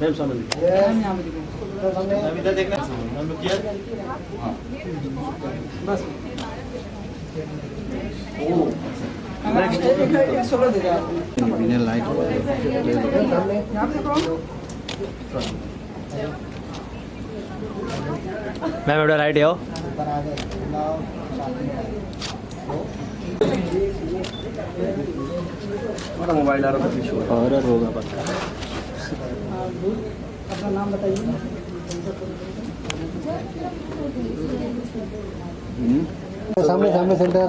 Ma'am समझ ma'am इधर देखना मैम लुक हियर बस नेक्स्ट सोलो दे रहा है लाइट यहां पे देखो मैम एवढा राइट येऊ मेरा मोबाइल आ रहा था और होगा पता अपना नाम बताइए। सामने सामने सेंटर।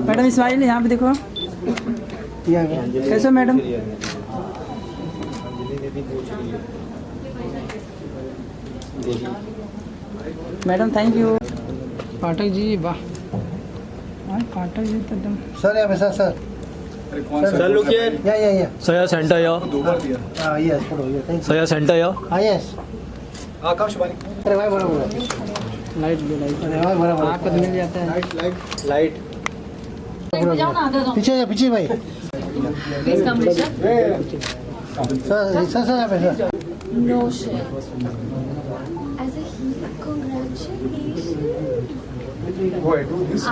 मैडम इस्माइल यहाँ पे देखो। कैसे madam? Madam thank you. Pathak ji वाह, पाठक जी तो एकदम। सर यहाँ पे सर सर लुक हियर या सया सेंटर यो दो बार दिया हाँ यस फोटो ये थैंक सया सेंटर यो हाँ यस हां कब शुभानी अरे भाई बड़ा बड़ा लाइट भी लाइट अरे भाई बड़ा बड़ा आँख तो मिल जाता है। लाइट पीछे भाई सर यहाँ पे sir No shit. As a hero, congratulations. go ahead do this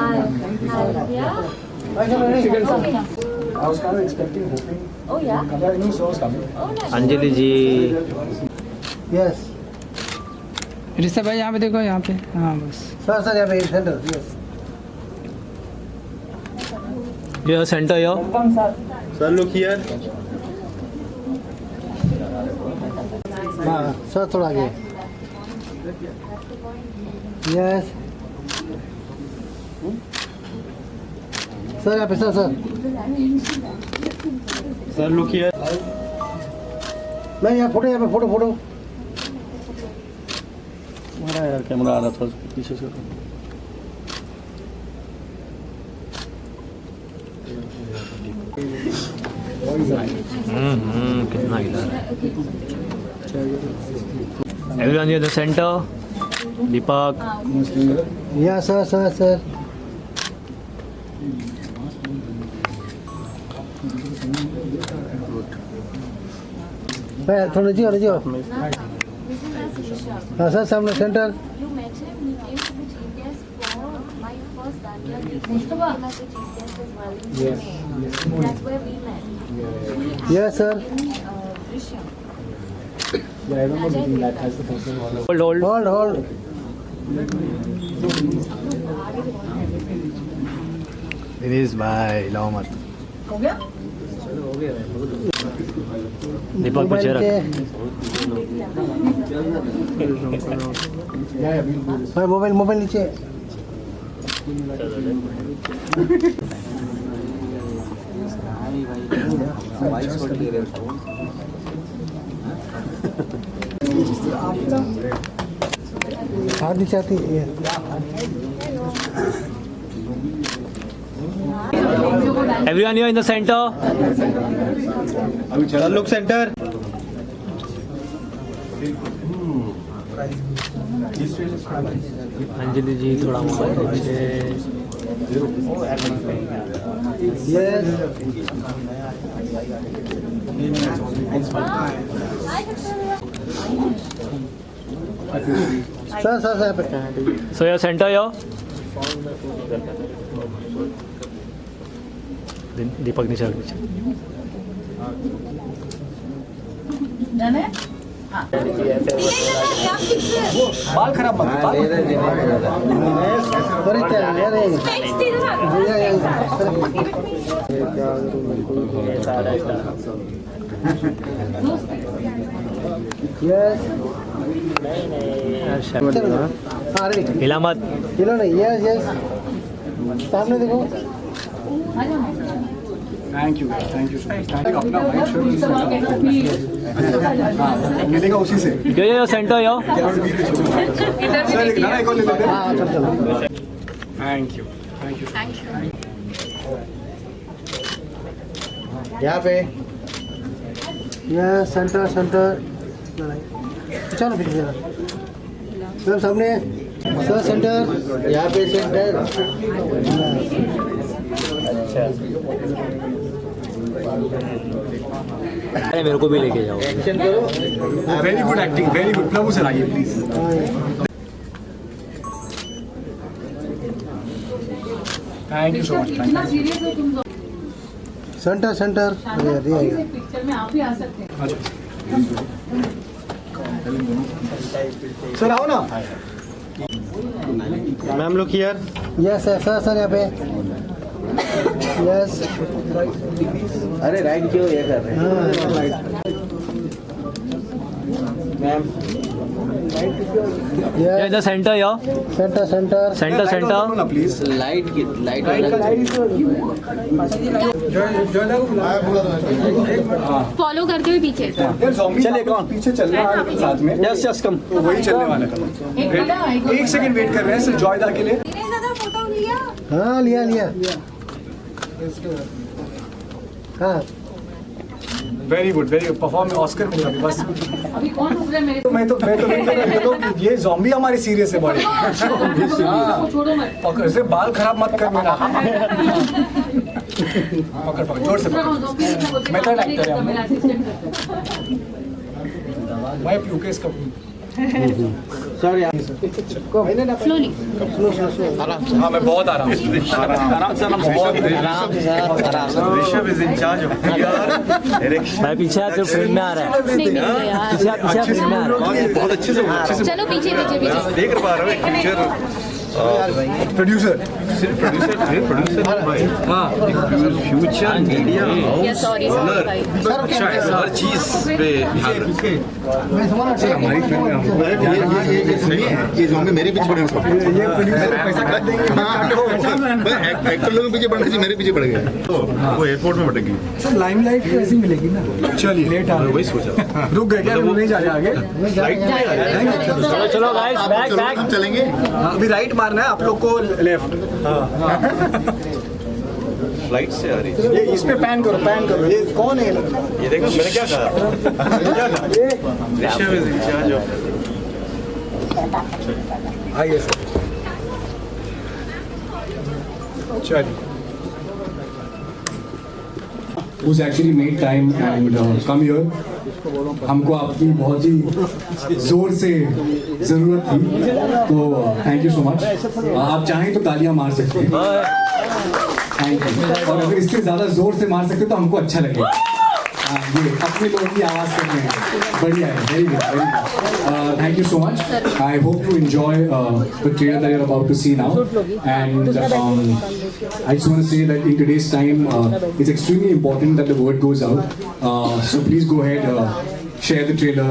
Yeah. भाई I was kind of expecting hoping Oh yeah. I knew so was coming Oh nice. Anjali ji yes Rishabh भाई यहाँ पे देखो, यहाँ पे। हाँ बस सर यहाँ पे centre yes yo centre yo sir look here हाँ सर थोड़ा आगे यस सर यहाँ पे सर सर लुक हियर मैं यहाँ पे फोटो हमारा यार कैमरा आ रहा था पीछे से कितना हिला रहा है एवरीवन इन द सेंटर दीपक या सर मैं थोड़ा जियो हाँ सर सामने centre You met him. He came to the chief guest for my first Dandiya meeting. He came as a chief guest as well in Pune. That's where we met. Yes sir Drishyam. Hold hold Dinesh भाई लाओ मत दीपक पीछे रख भाई mobile नीचे हाथ नीचे आती है everyone you in the centre sir look centre Anjali ji थोड़ा मोबाइल नीचे sir so your centre yo Deepak नीचे बाल खराब मत हिला मत हिलो नहीं यस सामने देखो थैंक यू सो मच अपना वाइट शर्ट मिलेगा उसी से यो सेंटर यो सर एक गाना एक और ले लेते हैं चलो थैंक यू यहाँ पे यस सेंटर सेंटर चलो फिर मैम सामने सर सेंटर यहाँ पे सेंटर अरे मेरे को भी लेके जाओ। एक्शन करो very good acting, very good. Prabhu sir आइए please. Thank you so much. Centre centre अरे आएगा पिक्चर में आप भी आ सकते हैं। सर आओ ना। Ma'am look here yes sir sir यहाँ पे यस अरे राइट क्यों ये कर रहे हैं ma'am Yeah, the center, yeah. Centre centre Center, center. ना प्लीज। लाइट की लाइट वाला फॉलो करते हुए पीछे। यार ज़ॉम्बी चले कौन पीछे चल रहा है साथ में। Yes, yes, come. तो वही चलने वाला है। एक सेकंड वेट कर रहे हैं सर जॉयदा के लिए। फोटो लिया। हाँ लिया लिया हाँ वेरी गुड परफॉर्म ऑस्कर मिलेगा अभी बस। अभी कौन रुक रहा है मेरे मैं तो वेट कर रहा हूं ये ज़ॉम्बी हमारे सीरियस है बड़े। को? छोड़ो मत। पकड़ से बाल खराब मत कर मेरा। पकड़ जोर से पकड़। मेथड एक्टर है हम। मेरा असिस्टेंट करता है। मैं प्यूकेस का सर यहाँ स्लोली। हाँ मैं बहुत आराम से आराम से Rishabh is in charge of भाई पीछे आप जो फ्रेम में आ रहा है। नहीं मिल रहा यार। पीछे आप फ्रेम में आ रहा है। बहुत अच्छे से चलो पीछे पीछे पीछे। देख पा रहा हूँ फ्यूचर प्रोड्यूसर। सिर्फ प्रोड्यूसर भाई हाँ फ्यूचर मीडिया या सॉरी भाई। अच्छा है हर चीज पे हमारी फिल्म में ये ज़ॉम्बी मेरे पीछे पड़े ये प्रोड्यूसर पैसा काट देंगे। एक्टर लोग पीछे पड़ने से मेरे पीछे पड़ गए वो एयरपोर्ट में भटक गई सर लाइमलाइट कैसी मिलेगी ना। चलिए लेट आ वही सोचा रुक गए क्या नहीं जा रहे आगे। चलो चलो guys, back back. हम चलेंगे हाँ, अभी राइट मारना है आप लोग को लेफ्ट। फ्लाइट से आ रही ये इस पे पैन करो ये कौन है। ये देखो मैंने क्या कहा Rishabh is in charge of आइए सर चलिए। who's actually made time and come here. हमको आपकी बहुत ही जोर से ज़रूरत थी तो थैंक यू सो मच। आप चाहें तो तालियां मार सकते हैं। Thank you. और अगर इससे ज़्यादा जोर से मार सकते तो हमको अच्छा लगेगा। ये अपने लोगों की आवाज़ करने में बढ़िया है। Very good thank you so much. I hope you enjoy the trailer that you are about to see now and I just want to say that in today's time, it's extremely important that the word goes out. So please go ahead, share the trailer,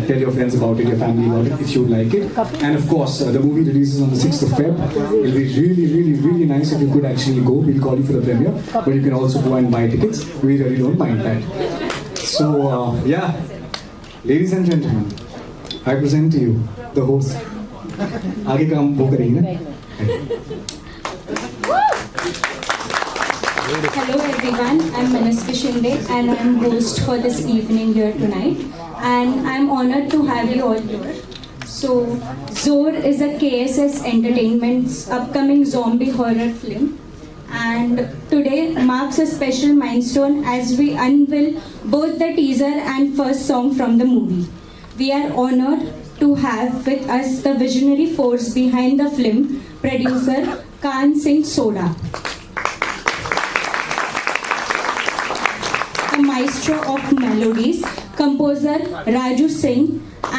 tell your friends about it, your family about it, if you like it. And of course, the movie releases on the 6th of Feb. It'll be really, really, really nice if you could actually go. We'll call you for the premiere, but you can also go and buy tickets. We really don't mind that. So, yeah, ladies and gentlemen, I present to you the host. आगे काम वो करेंगे ना? Hello everyone, I'm Manasvi Shinde and I'm host for this evening here tonight and I'm honored to have you all here. So, Zor is a KSS Entertainment's upcoming zombie horror film and today marks a special milestone as we unveil both the teaser and first song from the movie. We are honored to have with us the visionary force behind the film, producer Khan Singh Soda. Maestro of melodies, composer Raju Singh,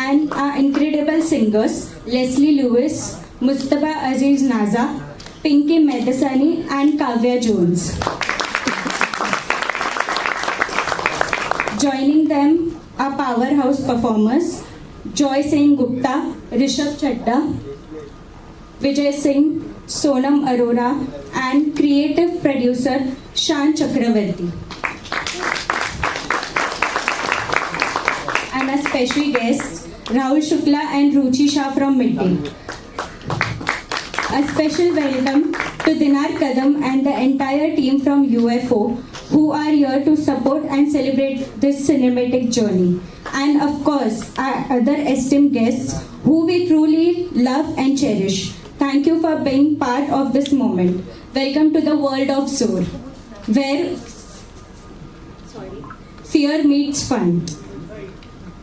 and our incredible singers Leslie Lewis, Mustafa Aziz Naza, Pinky Medasani, and Kavya Jones. Joining them are powerhouse performers Joy Singh Gupta, Rishabh Chadda, Vijay Singh, Sonam Arora, and creative producer Shan Chakravarti. And our special guests Rahul Shukla and Ruchi Shah from Midday. A special welcome to Dinar Kadam and the entire team from UFO who are here to support and celebrate this cinematic journey. And of course, our other esteemed guests who we truly love and cherish. Thank you for being part of this moment. Welcome to the world of Zor, where fear meets fun.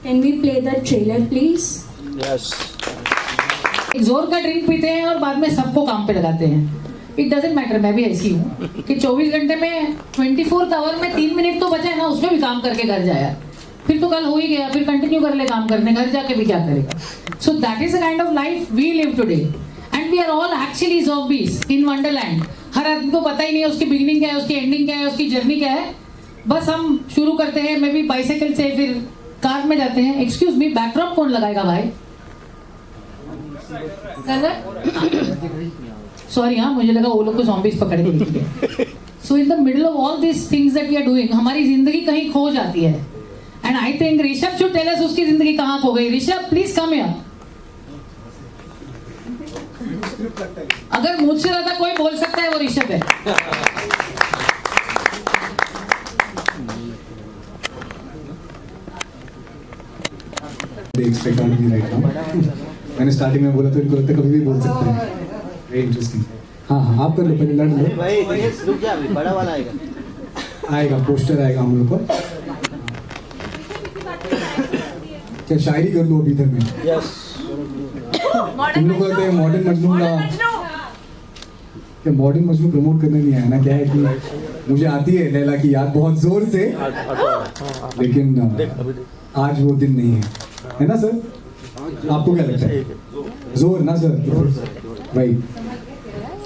Can we play the trailer, please? एक जोर का drink पीते हैं और बाद में सबको काम पे लगाते हैं. It doesn't matter. मैं भी ऐसी हूँ कि 24 घंटे में 24 आवर में 3 मिनट तो बचे है ना, उसमें भी काम करके घर जाया. फिर तो कल हो ही गया, फिर कंटिन्यू कर ले काम करने, घर जाके भी क्या करेगा. So that is the kind of life we live today and we are all actually zombies in wonderland. हर आदमी को पता ही नहीं है उसकी बिगिनिंग क्या है, उसकी एंडिंग क्या है, उसकी जर्नी क्या है. बस हम शुरू करते हैं, मे बी बाइसाइकिल से, फिर कार में जाते हैं. एक्सक्यूज मी, बैकड्रॉप कौन लगाएगा भाई? सॉरी, हाँ मुझे लगा वो लोग को ज़ॉम्बीज पकड़ के लेके. So in the middle of all this things that we are doing, हमारी जिंदगी कहीं खो जाती है. And I think Rishabh should tell us उसकी जिंदगी कहाँ खो गई. Rishabh please come here. अगर मुझसे ज्यादा कोई बोल सकता है वो ऋषभ है. Expect on me right now. मैंने स्टार्टिंग में बोला तो इनको लगता कभी भी बोल सकते हैं. Very interesting. हाँ हाँ, आप कर लो, पहले लड़ लो. भाई रुक जा, अभी बड़ा वाला आएगा. आएगा, पोस्टर आएगा हम लोग पर. क्या शायरी कर लो अभी इधर में? यस. तुम लोग कहते हैं मॉडर्न मजनू का. क्या मॉडर्न मजनू प्रमोट करने नहीं आया ना? क्या है कि मुझे आती है लैला की याद बहुत जोर से, लेकिन आज वो दिन नहीं है ना सर? आपको क्या लगता है? जोर ना सर? भाई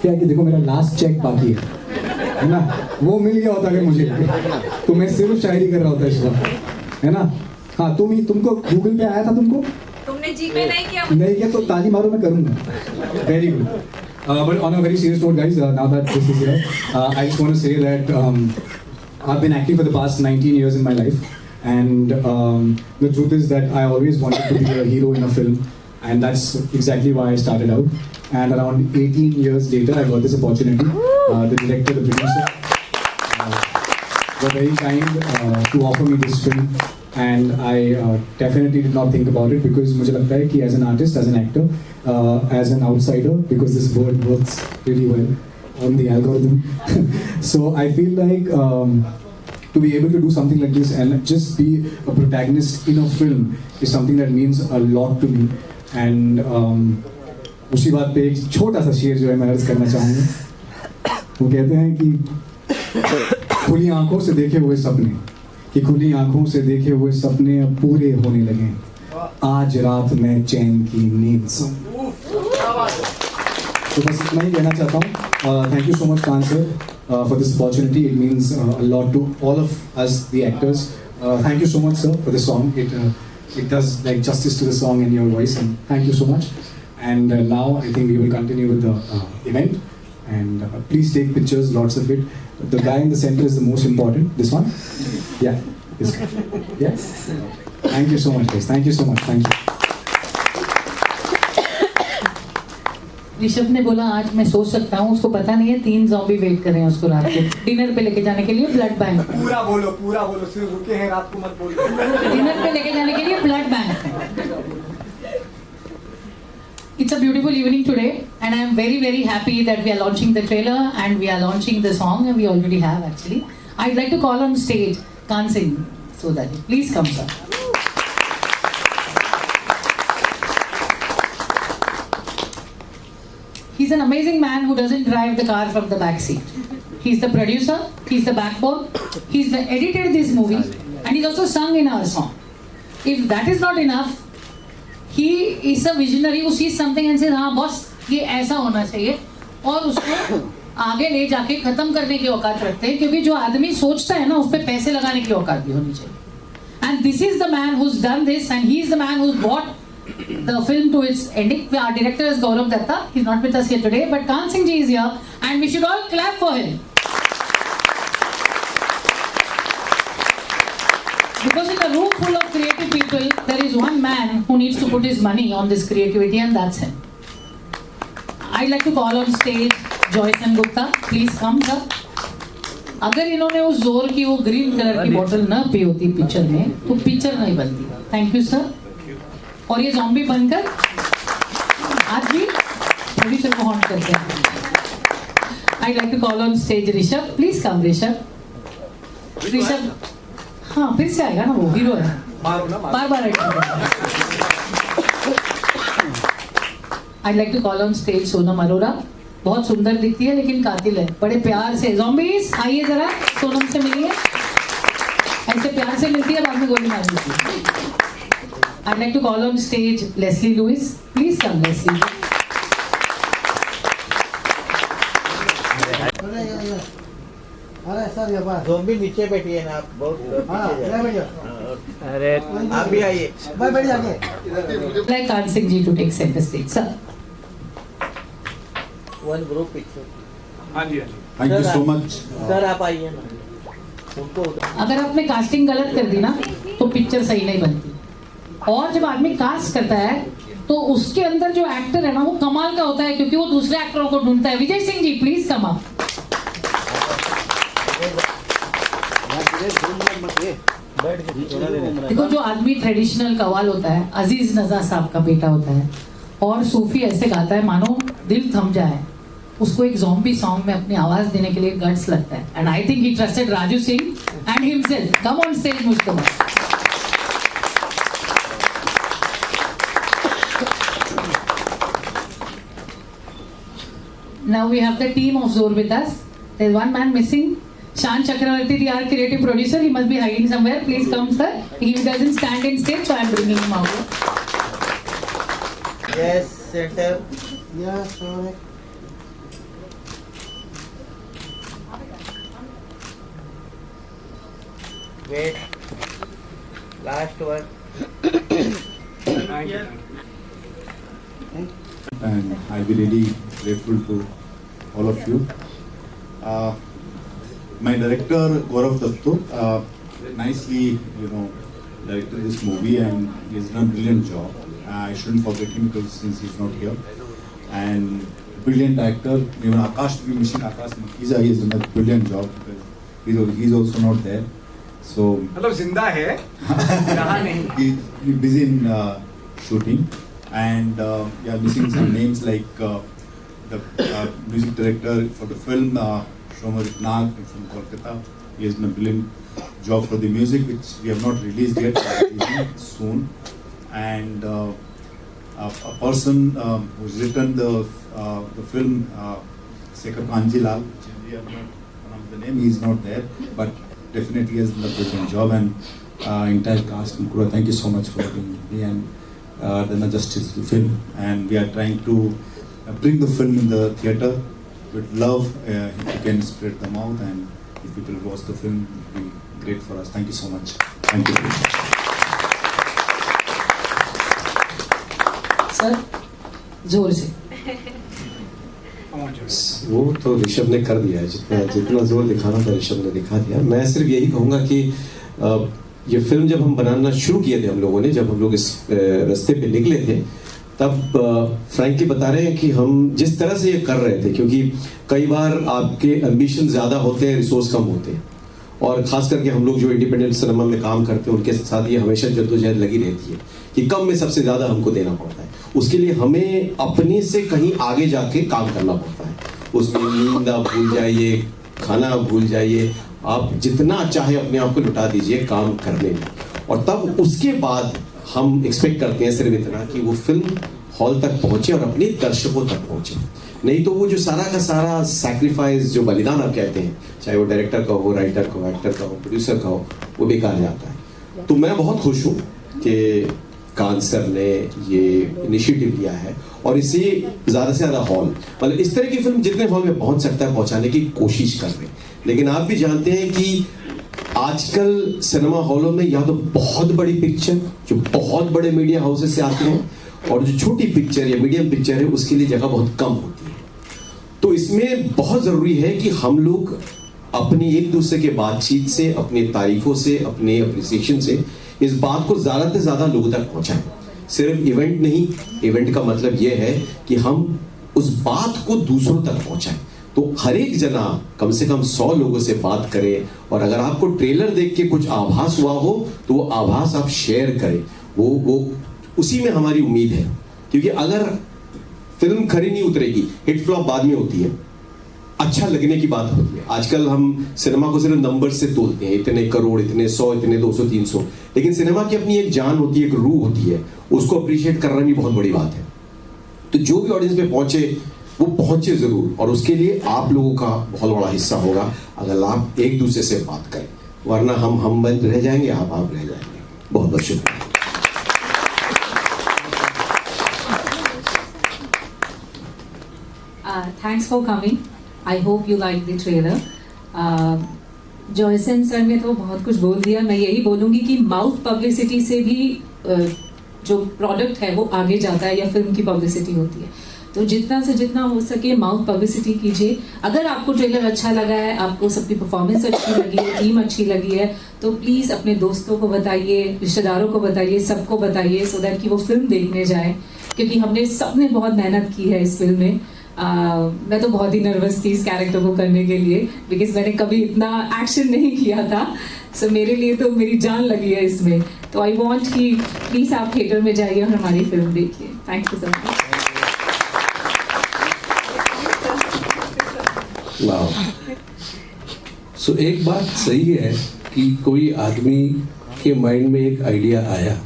क्या है कि देखो, मेरा लास्ट चेक बाकी है ना, वो मिल गया होता अगर मुझे, तो मैं सिर्फ शायरी कर रहा होता इस वक्त, है ना? हाँ, तुमको गूगल पे आया था, तुमने जीपे नहीं किया तो ताली मारो, मैं करूंगा. Very good. But on a very serious note, guys, now that this is here, I just want to say that I've been acting for the past 19 years in my life, and the truth is that I always wanted to be a hero in a film, and that's exactly why I started out. And around 18 years later, I got this opportunity. The director, the producer, were very kind to offer me this film, and I definitely did not think about it, because मुझे लगता है कि as an artist, as an actor, as an outsider, because this word works really well on the algorithm. So I feel like to be able to do something like this and just be a protagonist in a film is something that means a lot to me. And उसी बात पे एक छोटा सा शेर जो है मैं अर्ज करना चाहूँगा. वो कहते हैं कि खुली आंखों से देखे हुए सपने, कि खुली आंखों से देखे हुए सपने अब पूरे होने लगे, आज रात में चैन की नींद सो. तो बस इतना ही कहना चाहता हूँ. Thank you so much Khan sir for this opportunity. It means a lot to all of us, the actors. Thank you so much, sir, for the song. It does like justice to the song and your voice, and thank you so much. And now I think we will continue with the event. And please take pictures, lots of it. The guy in the center is the most important. This one? Yeah, this guy. Yes. Thank you so much, guys. Thank you so much. Thank you. Rishabh ने बोला आज मैं सोच सकता हूँ, उसको पता नहीं है 3 ज़ॉम्बी वेट कर रहे हैं उसको रात को डिनर पे लेके जाने के लिए. ब्लड बैंक पूरा बोलो, सिर्फ रुके हैं, रात को मत बोलो. डिनर पे लेके जाने के लिए blood bank. It's a beautiful evening today, and I am very, very happy that we are launching the trailer and we are launching the song, and we already have actually. I'd like to call on stage Khan Singh Sodali. Please come, sir. He's an amazing man who doesn't drive the car from the back seat. He's the producer, he's the backbone, he's the edited this movie, and he's also sung in our song. If that is not enough, he is a visionary who sees something and says, हाँ boss ये ऐसा होना चाहिए, और उसको आगे ले जाके खत्म करने की औकात रखते हैं, क्योंकि जो आदमी सोचता है ना उस पर पैसे लगाने की औकात भी होनी चाहिए. And this is the man who's done this, and he is the man who's brought the film to its ending. Our director is Gaurav Datta. He's not with us here today, but Khan Singh ji is here, and we should all clap for him. Because in a room full of creative people, there is one man who needs to put his money on this creativity, and that's him. I'd like to call on stage Joyce and Gupta. Please come, sir. अगर इन्होंने उस जोर की वो green colour की बोतल न P होती पिक्चर में तो पिक्चर नहीं बनती। Thank you sir. और ये ज़ॉम्बी बनकर आज भी प्रोड्यूसर को हॉन्ट करते हैं। I like to call on stage Rishabh, please come Rishabh. Rishabh हाँ फिर से आएगा ना, वो हीरो है, बार बार आएगा। I like to call on stage Sonam Arora. बहुत सुंदर दिखती है लेकिन कातिल है। बड़े प्यार से ज़ॉम्बीज आइए जरा सोनम से मिलिए। ऐसे प्यार से मिलती है, बाद में गोली मार देती है। I like to call on stage Leslie Lewis, please come Leslie. अरे सर ये बात ज़ॉम्बी नीचे बैठी है ना आप, बहुत अरे आप भी आइए। भाई बैठ जाके like Kan Singh ji to take centre stage sir. One group picture. हाँ जी thank you so much. Sir आप आइए ना, उनको अगर आपने कास्टिंग गलत कर दी ना तो पिक्चर सही नहीं बनती। और जब आदमी कास्ट करता है तो उसके अंदर जो एक्टर है ना वो कमाल का होता है, क्योंकि वो दूसरे एक्टरों को ढूंढता है। Vijay Singh ji please come up. देखो जो आदमी ट्रेडिशनल कव्वाल होता है, अजीज नजा साहब का बेटा होता है और सूफी ऐसे गाता है मानो दिल थम जाए, उसको एक ज़ॉम्बी सॉन्ग में अपनी आवाज देने के लिए गट्स लगता है। And I think he trusted Raju Singh and himself. Come on stage Mustafa. Now we have the team of Zor with us. There's one man missing. Shan Chakravarti, the our creative producer, he must be hiding somewhere. Please come, sir. He doesn't stand in stage, so I'm bringing him out. Yes centre. Yes sir wait last one. And I'll be really grateful to all of you. My director Gaurav Dattu nicely, directed this movie and he's done a brilliant job. I shouldn't forget him because since he's not here. And brilliant actor, even Akash to be missing. Akash Makiza, he has done a brilliant job because he's also not there. So मतलब जिंदा है, यहाँ नहीं। He's busy in shooting. And we are missing some names like the music director for the film, Shomer Nag from Kolkata. He has done a brilliant job for the music, which we have not released yet, soon. And a person who's written the film, Sekhar Kanjilal, we have not pronounced the name, he's not there, but definitely has done a brilliant job. And entire cast and crew, thank you so much for being here. And done a justice to the film, and we are trying to bring the film in the theatre with love. If you can spread them out, and if people watch the film, it will be great for us. Thank you so much. Thank you. Sir जोर से। वो तो ऋषभ ने कर दिया है, जितना जोर दिखाना था ऋषभ ने दिखा दिया। मैं सिर्फ यही कहूँगा कि ये फिल्म जब हम बनाना शुरू किए थे हम लोगों ने, जब हम लोग इस रास्ते पे निकले थे, तब फ्रैंकली बता रहे हैं कि हम जिस तरह से ये कर रहे थे, क्योंकि कई बार आपके एम्बिशन ज़्यादा होते हैं, रिसोर्स कम होते हैं, और ख़ास करके हम लोग जो इंडिपेंडेंट सिनेमा में काम करते हैं उनके साथ ये हमेशा जद्दोजहद लगी रहती है कि कम में सबसे ज़्यादा हमको देना पड़ता है। उसके लिए हमें अपने से कहीं आगे जाके काम करना पड़ता है। उसमें नींद आप भूल जाइए, खाना आप भूल जाइए, आप जितना चाहे अपने आप को लुटा दीजिए काम करने में, और तब उसके बाद हम एक्सपेक्ट करते हैं सिर्फ इतना कि वो फिल्म हॉल तक पहुंचे और अपने दर्शकों तक पहुंचे। नहीं तो वो जो सारा का सारा सैक्रिफाइस, जो बलिदान आप कहते हैं, चाहे वो डायरेक्टर का हो, राइटर का हो, एक्टर का हो, प्रोड्यूसर का हो, वो बेकार जाता है। तो मैं बहुत खुश हूँ कि कान सर ने ये इनिशिएटिव लिया है और इसे ज़्यादा से ज़्यादा हॉल, मतलब इस तरह की फिल्म जितने हॉल में पहुंच सकता है पहुंचाने की कोशिश कर रहे हैं। लेकिन आप भी जानते हैं कि आजकल सिनेमा हॉलों में या तो बहुत बड़ी पिक्चर जो बहुत बड़े मीडिया हाउसेस से आते हैं, और जो छोटी पिक्चर या मीडियम पिक्चर है उसके लिए जगह बहुत कम होती है। तो इसमें बहुत ज़रूरी है कि हम लोग अपनी एक दूसरे के बातचीत से, अपनी तारीफों से, अपने अप्रिसिएशन से इस बात को ज़्यादा से ज़्यादा लोगों तक पहुँचाएं। सिर्फ इवेंट नहीं, इवेंट का मतलब ये है कि हम उस बात को दूसरों तक पहुँचाएं। तो हर एक जना कम से कम 100 लोगों से बात करे, और अगर आपको ट्रेलर देख के कुछ आभास हुआ हो तो वो आभास आप शेयर करें। वो उसी में हमारी उम्मीद है, क्योंकि अगर फिल्म खरी नहीं उतरेगी, हिट फ्लॉप बाद में होती है, अच्छा लगने की बात होती है। आजकल हम सिनेमा को सिर्फ नंबर से तोलते हैं, इतने करोड़, इतने 100, इतने 200, 300, लेकिन सिनेमा की अपनी एक जान होती है, एक रूह होती है, उसको अप्रिशिएट करना भी बहुत बड़ी बात है। तो जो भी ऑडियंस में पहुंचे वो पहुंचे जरूर, और उसके लिए आप लोगों का बहुत बड़ा हिस्सा होगा अगर आप एक दूसरे से बात करें, वरना हम बंद रह जाएंगे, आप रह जाएंगे। बहुत बहुत शुक्रिया। Thanks for coming. I hope you like the trailer. जॉयसन sir ने तो बहुत कुछ बोल दिया। मैं यही बोलूँगी कि माउथ पब्लिसिटी से भी जो प्रोडक्ट है वो आगे जाता है, या फिल्म की पब्लिसिटी होती है। तो जितना से जितना हो सके माउथ पब्लिसिटी कीजिए। अगर आपको ट्रेलर अच्छा लगा है, आपको सबकी परफॉर्मेंस अच्छी लगी है, टीम अच्छी लगी है, तो प्लीज़ अपने दोस्तों को बताइए, रिश्तेदारों को बताइए, सबको बताइए, सो दैट कि वो फिल्म देखने जाए। क्योंकि हमने सबने बहुत मेहनत की है इस फिल्म में। मैं तो बहुत ही नर्वस थी इस कैरेक्टर को करने के लिए, बिकॉज मैंने कभी इतना एक्शन नहीं किया था। सो मेरे लिए तो मेरी जान लगी है इसमें। तो आई वॉन्ट कि प्लीज़ आप थिएटर में जाइए और हमारी फिल्म देखिए। Thank you so much. वाह। सो एक बात सही है कि कोई आदमी के माइंड में एक आइडिया आया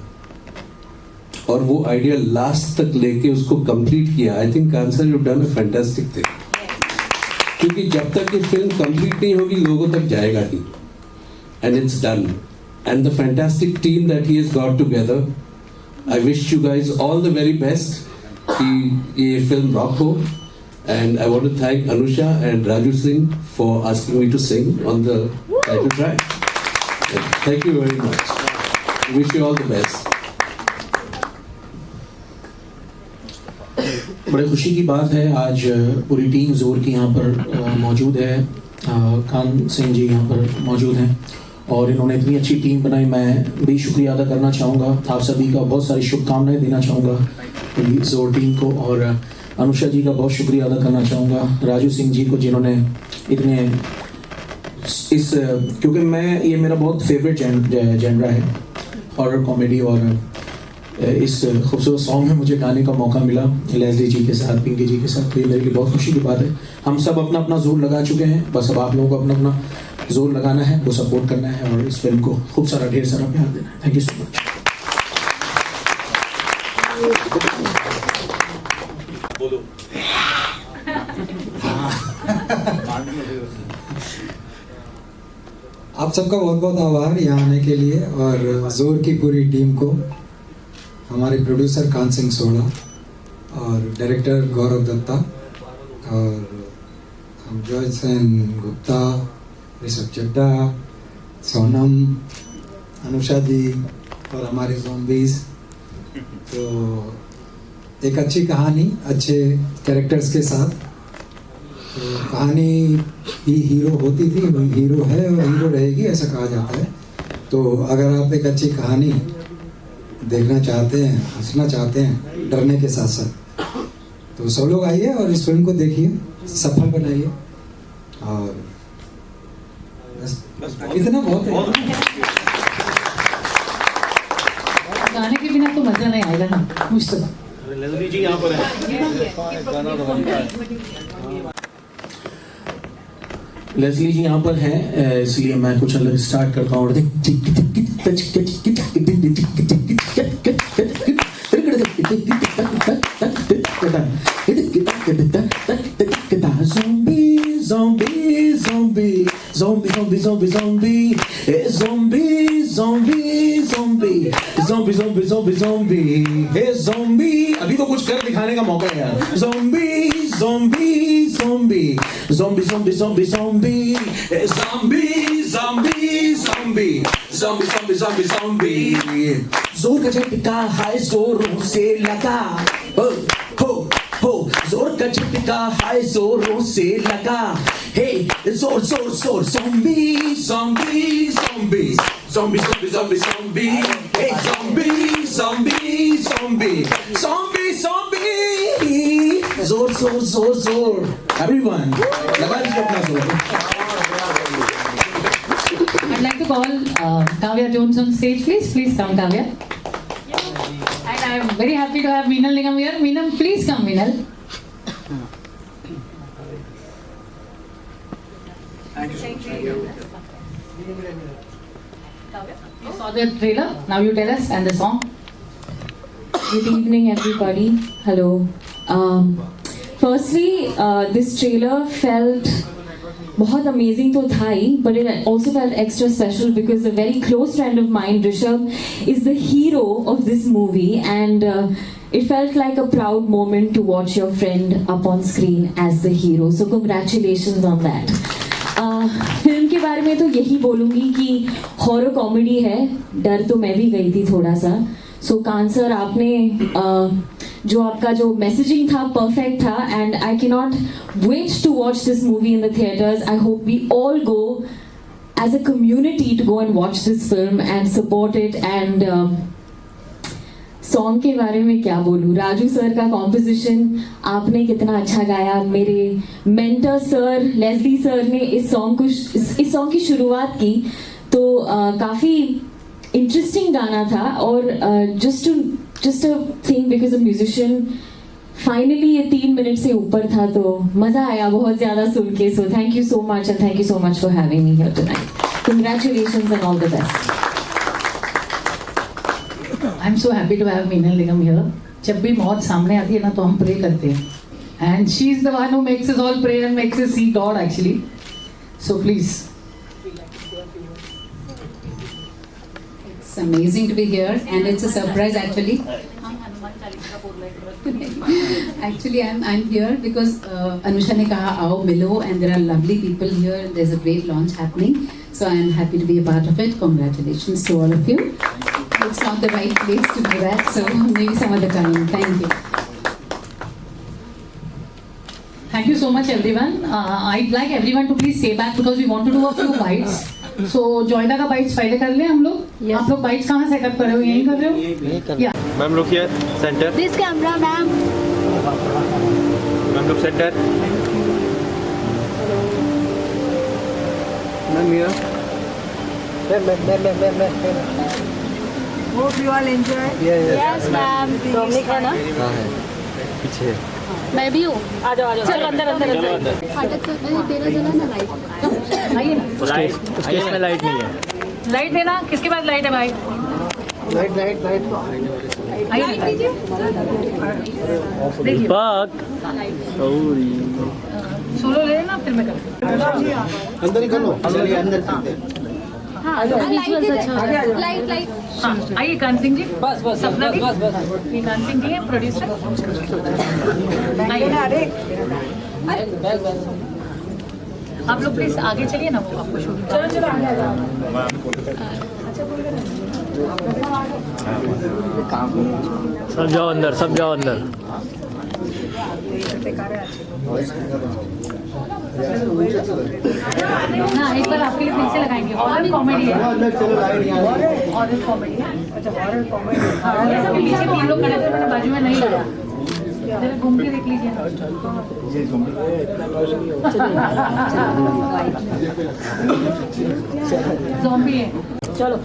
और वो आइडिया लास्ट तक लेके उसको कंप्लीट किया। I think Kansal you done a fantastic thing, क्योंकि जब तक ये फिल्म कंप्लीट नहीं होगी लोगों तक जाएगा नहीं, and it's done. And the fantastic team that he has got together, I wish you guys all the very best कि ये फिल्म रॉक हो। And I want to thank Anusha and Raju Singh for asking me to sing on the title track. Thank you very much. Wish you all the best. बड़े खुशी की बात है, आज पूरी टीम जोर की यहाँ पर मौजूद है। कान सिंह जी यहाँ पर मौजूद हैं और इन्होंने इतनी अच्छी टीम बनाई। मैं भी शुक्रिया अदा करना चाहूँगा, आप सभी का बहुत सारी शुभकामनाएं देना चाहूँगा पूरी जोर टीम को, और अनुषा जी का बहुत शुक्रिया अदा करना चाहूँगा, राजू सिंह जी को जिन्होंने इतने इस क्योंकि ये मेरा बहुत फेवरेट जेनरा है हॉरर कॉमेडी, और इस खूबसूरत सॉन्ग में मुझे गाने का मौका मिला लेस्ली जी के साथ, पिंकी जी के साथ। तो ये मेरे लिए बहुत खुशी की बात है। हम सब अपना अपना जोर लगा चुके हैं, बस अब आप लोगों को अपना अपना जोर लगाना है, वो सपोर्ट करना है और इस फिल्म को खूब सारा ढेर सारा प्यार देना है। Thank you so much. आप सबका बहुत बहुत आभार यहाँ आने के लिए, और जोर की पूरी टीम को, हमारे प्रोड्यूसर कान सिंह सोढ़ा और डायरेक्टर गौरव दत्ता और जॉयसन गुप्ता, ऋषभ चड्डा, सोनम, अनुषा जी और हमारे ज़ॉम्बीज़। तो एक अच्छी कहानी अच्छे कैरेक्टर्स के साथ, तो कहानी ही हीरो होती थी, वही हीरो है और हीरो रहेगी, ऐसा कहा जाता है। तो अगर आप एक अच्छी कहानी देखना चाहते हैं, हंसना चाहते हैं डरने के साथ साथ, तो सब लोग आइए और इस फिल्म को देखिए, सफल बनाइए, और बस इतना बहुत है। गाने के बिना तो मजा नहीं आएगा ना मुझसे। लेस्ली जी यहाँ पर हैं। लेस्ली जी यहाँ पर हैं, इसलिए मैं कुछ अलग स्टार्ट करता हूँ। Zombie, zombie, zombie, zombie, zombie, zombie, zombie, zombie, zombie, zombie, zombie, zombie, zombie, hey zombie, अभी तो कुछ कर दिखाने का मौका है यार। Zombie, zombie, zombie, zombie, zombie, zombie, zombie, hey zombie, zombie, zombie, zombie, zombie, zombie, zombie, जोर का झटका हाय जोरों से लगा, हो हो जोर का झटका हाय जोरों से लगा, हे जोर जोर जोर zombie zombie zombie zombie zombie zombie zombie, hey zombie zombie zombie zombie zombie, जोर जोर जोर जोर Everyone, लगा दीजिए अपना जोर. I'd like to call Kavya Jones on stage, please. Please come, Kavya. And I am very happy to have Meenal Nigam here. Meenal, please come, Meenal. Thank you. You saw the trailer. Now you tell us and the song. Good evening, everybody. Hello. Firstly, this trailer felt बहुत amazing तो था ही, but it also felt extra special because a very close friend of mine, Rishabh, is the hero of this movie, and it felt like a proud moment to watch your friend up on screen as the hero. So congratulations on that. Film के बारे में तो यही बोलूँगी कि horror comedy है. डर तो मैं भी गई थी थोड़ा सा. सो कान सर, आपने जो आपका जो मैसेजिंग था परफेक्ट था, and I can not wait to watch this movie in the theatres. I hope we all go as a community to go and watch this film and support it. And song के बारे में क्या बोलूँ, Raju sir का composition आपने कितना अच्छा गाया. मेरे मेंटर सर लेस्ली सर ने इस सॉन्ग की शुरुआत की तो काफ़ी इंटरेस्टिंग गाना था. और just a thing because a musician finally ये 3 मिनट से ऊपर था तो मज़ा आया बहुत ज़्यादा सुन के. सो thank you so much and thank you so much for having me here tonight. Congratulations and all the best. I'm so happy to have Meenal Nigam here. जब भी मौत सामने आती है ना तो हम प्रे करते हैं. And she is the one who makes us all pray and makes us see God actually. So please. It's amazing to be here and it's a surprise actually. Actually I'm here because Anusha ने कहा आओ मिलो and there are lovely people here. There's a great launch happening. So I am happy to be a part of it. Congratulations to all of you. It's not the right place to do that, so maybe some other time. Thank you. Thank you so much everyone. I'd like everyone to please stay back because we want to do a few bites. So Joyda का bites पहले कर लें हम लोग. Yes. आप लोग bites कहाँ set up कर रहे हो? यहीं कर रहे हो? Yeah. Ma'am look here, center. This camera, ma'am. Ma'am look center. Ma'am here. Hope you all enjoy. Yes, ma'am. Dominic है ना? हाँ है. पीछे. मैं भी हूँ. आ जाओ. चलो अंदर. फाटक से तेरा जला ना लाइट. आइए. उसके इसमें लाइट नहीं है. लाइट है ना? किसके पास लाइट है भाई? लाइट. आइए. दीपक. सोलो ले लेना फिर मैं कर. अंदर ही कर लो. अंदर. हाँ, लाइट. हाँ, आइए कान सिंह जी. बस सपना भी. ये कान सिंह जी है प्रोड्यूसर. आइए. आप लोग प्लीज आगे चलिए ना, वो आपको शूट. चलो सब जाओ अंदर. ना एक बार आपके लिए फिर से लगाएंगे. हॉरर कॉमेडी है. Horror comedy. अच्छा हॉरर कॉमेडी. पीछे 3 लोग खड़े थे, मैंने बाजू में नहीं लगा. जरा घूम के देख लीजिए. ज़ॉम्बी है. चलो.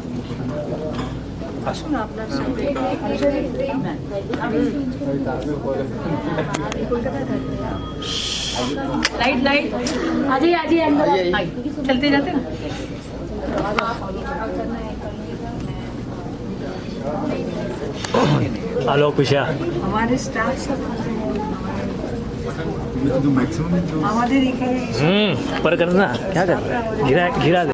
लाइट. आ जाइए अंदर. चलते जाते ना. आलोक पिशा. हमारे स्टाफ सब हमारे पर करना क्या कर रहा है. घिरा दे.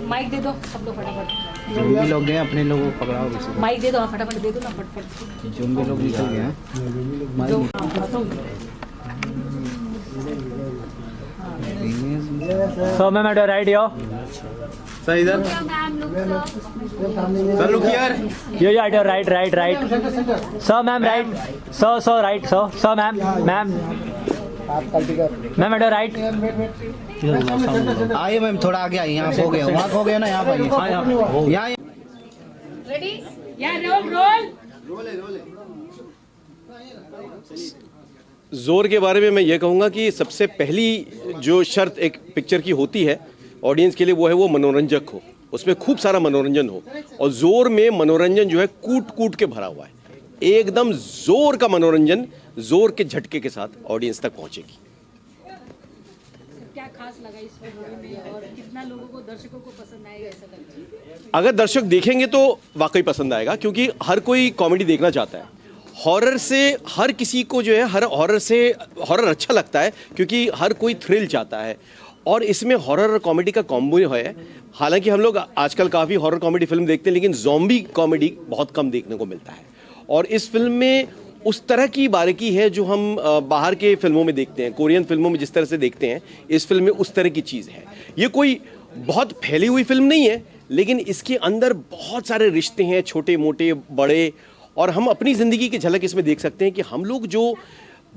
माइक दे दो सब लोग फटाफट. जो भी लोग गए अपने लोगों को पकड़ाओ. माइक दे दो फटाफट. दे दो ना फटाफट. जो भी लोग निकल गए हैं. So ma'am at your right yo. Sir इधर. Sir look here. Yo at your right. Sir ma'am right. So right. So ma'am. Ma'am at your right. आइए मैम थोड़ा आगे आइए. यहाँ हो गया वहाँ हो गया ना. यहाँ पर यहाँ. रेडी. या रोल. जोर के बारे में मैं ये कहूँगा कि सबसे पहली जो शर्त एक पिक्चर की होती है ऑडियंस के लिए, वो है वो मनोरंजक हो, उसमें खूब सारा मनोरंजन हो। और जोर में मनोरंजन जो है कूट कूट के भरा हुआ है, एकदम जोर का मनोरंजन जोर के झटके के साथ ऑडियंस तक पहुंचेगी। क्या खास लगा इस फिल्म में और कितना लोगों को, दर्शकों को पसंद आएगा ऐसा लगता है? अगर दर्शक देखेंगे तो वाकई पसंद आएगा, क्योंकि हर कोई कॉमेडी देखना चाहता है। हॉरर से हर किसी को जो है, हर हॉरर अच्छा लगता है, क्योंकि हर कोई थ्रिल चाहता है। और इसमें हॉरर और कॉमेडी का कॉम्बो है। हालांकि हम लोग आजकल काफ़ी हॉरर कॉमेडी फिल्म देखते हैं, लेकिन ज़ॉम्बी कॉमेडी बहुत कम देखने को मिलता है। और इस फिल्म में उस तरह की बारीकी है जो हम बाहर के फिल्मों में देखते हैं, कोरियन फिल्मों में जिस तरह से देखते हैं, इस फिल्म में उस तरह की चीज़ है। ये कोई बहुत फैली हुई फिल्म नहीं है, लेकिन इसके अंदर बहुत सारे रिश्ते हैं, छोटे मोटे बड़े, और हम अपनी ज़िंदगी की झलक इसमें देख सकते हैं कि हम लोग जो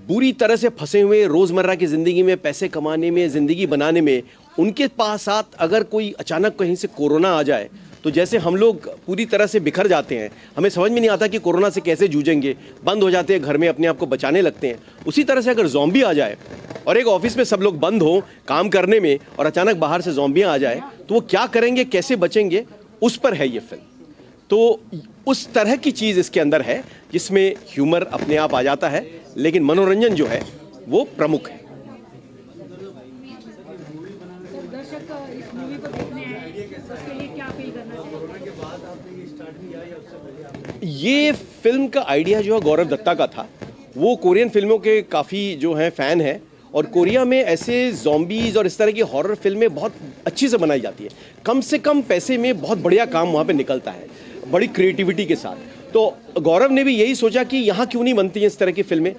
बुरी तरह से फंसे हुए रोज़मर्रा की ज़िंदगी में, पैसे कमाने में, ज़िंदगी बनाने में, उनके पास साथ अगर कोई अचानक कहीं से कोरोना आ जाए तो जैसे हम लोग पूरी तरह से बिखर जाते हैं, हमें समझ में नहीं आता कि कोरोना से कैसे जूझेंगे, बंद हो जाते हैं घर में, अपने आप को बचाने लगते हैं। उसी तरह से अगर ज़ॉम्बी आ जाए और एक ऑफिस में सब लोग बंद हो काम करने में, और अचानक बाहर से ज़ॉम्बियाँ आ जाए, तो वो क्या करेंगे, कैसे बचेंगे, उस पर है ये फिल्म। तो उस तरह की चीज़ इसके अंदर है जिसमें ह्यूमर अपने आप आ जाता है, लेकिन मनोरंजन जो है वो प्रमुख है। दर्शक इस मूवी को देखने आए, उसके लिए क्या अपील करना चाहिए? ये फिल्म का आइडिया जो है गौरव दत्ता का था। वो कोरियन फिल्मों के काफ़ी जो हैं फ़ैन है, और कोरिया में ऐसे ज़ॉम्बीज़ और इस तरह की हॉरर फिल्में बहुत अच्छी से बनाई जाती है। कम से कम पैसे में बहुत बढ़िया काम वहाँ पे निकलता है, बड़ी क्रिएटिविटी के साथ। तो गौरव ने भी यही सोचा कि यहाँ क्यों नहीं बनती हैं इस तरह की फिल्में।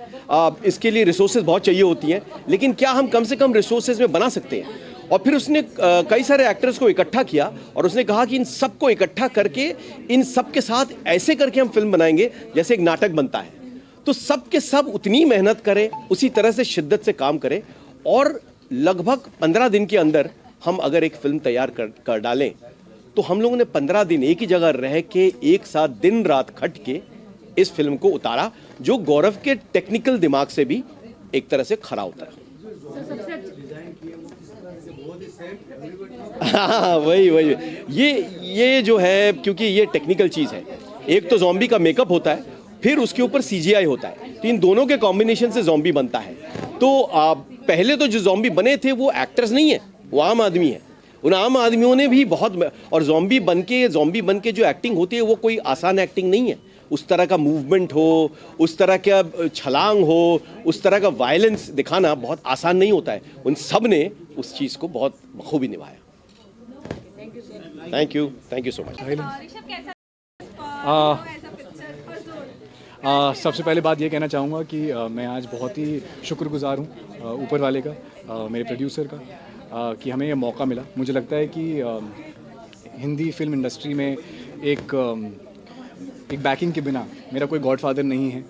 इसके लिए रिसोर्सेज बहुत चाहिए होती हैं, लेकिन क्या हम कम से कम रिसोर्सेज में बना सकते हैं। और फिर उसने कई सारे एक्टर्स को इकट्ठा किया और उसने कहा कि इन सब को इकट्ठा करके, इन सब के साथ ऐसे करके हम फिल्म बनाएंगे जैसे एक नाटक बनता है। तो सब के सब उतनी मेहनत करें, उसी तरह से शिद्दत से काम करें, और लगभग 15 दिन के अंदर हम अगर एक फिल्म तैयार कर डालें, तो हम लोगों ने 15 दिन एक ही जगह रह के, एक साथ दिन रात खट के इस फिल्म को उतारा, जो गौरव के टेक्निकल दिमाग से भी एक तरह से खरा उतरा। हाँ, वही ये जो है, क्योंकि ये टेक्निकल चीज़ है। एक तो ज़ॉम्बी का मेकअप होता है, फिर उसके ऊपर CGI होता है, तो इन दोनों के कॉम्बिनेशन से ज़ॉम्बी बनता है। तो पहले तो जो ज़ॉम्बी बने थे वो एक्टर्स नहीं है, वो आम आदमी है। उन आम आदमियों ने भी बहुत, और ज़ॉम्बी बन के जो एक्टिंग होती है वो कोई आसान एक्टिंग नहीं है। उस तरह का मूवमेंट हो, उस तरह का छलांग हो, उस तरह का वायलेंस दिखाना बहुत आसान नहीं होता है। उन सब ने उस चीज़ को बहुत बखूबी निभाया। Thank you so much. सबसे पहले बात ये कहना चाहूँगा कि मैं आज बहुत ही शुक्रगुजार हूँ ऊपर वाले का, मेरे प्रोड्यूसर का, कि हमें ये मौका मिला। मुझे लगता है कि हिंदी फिल्म इंडस्ट्री में एक बैकिंग के बिना मेरा कोई गॉडफादर नहीं है।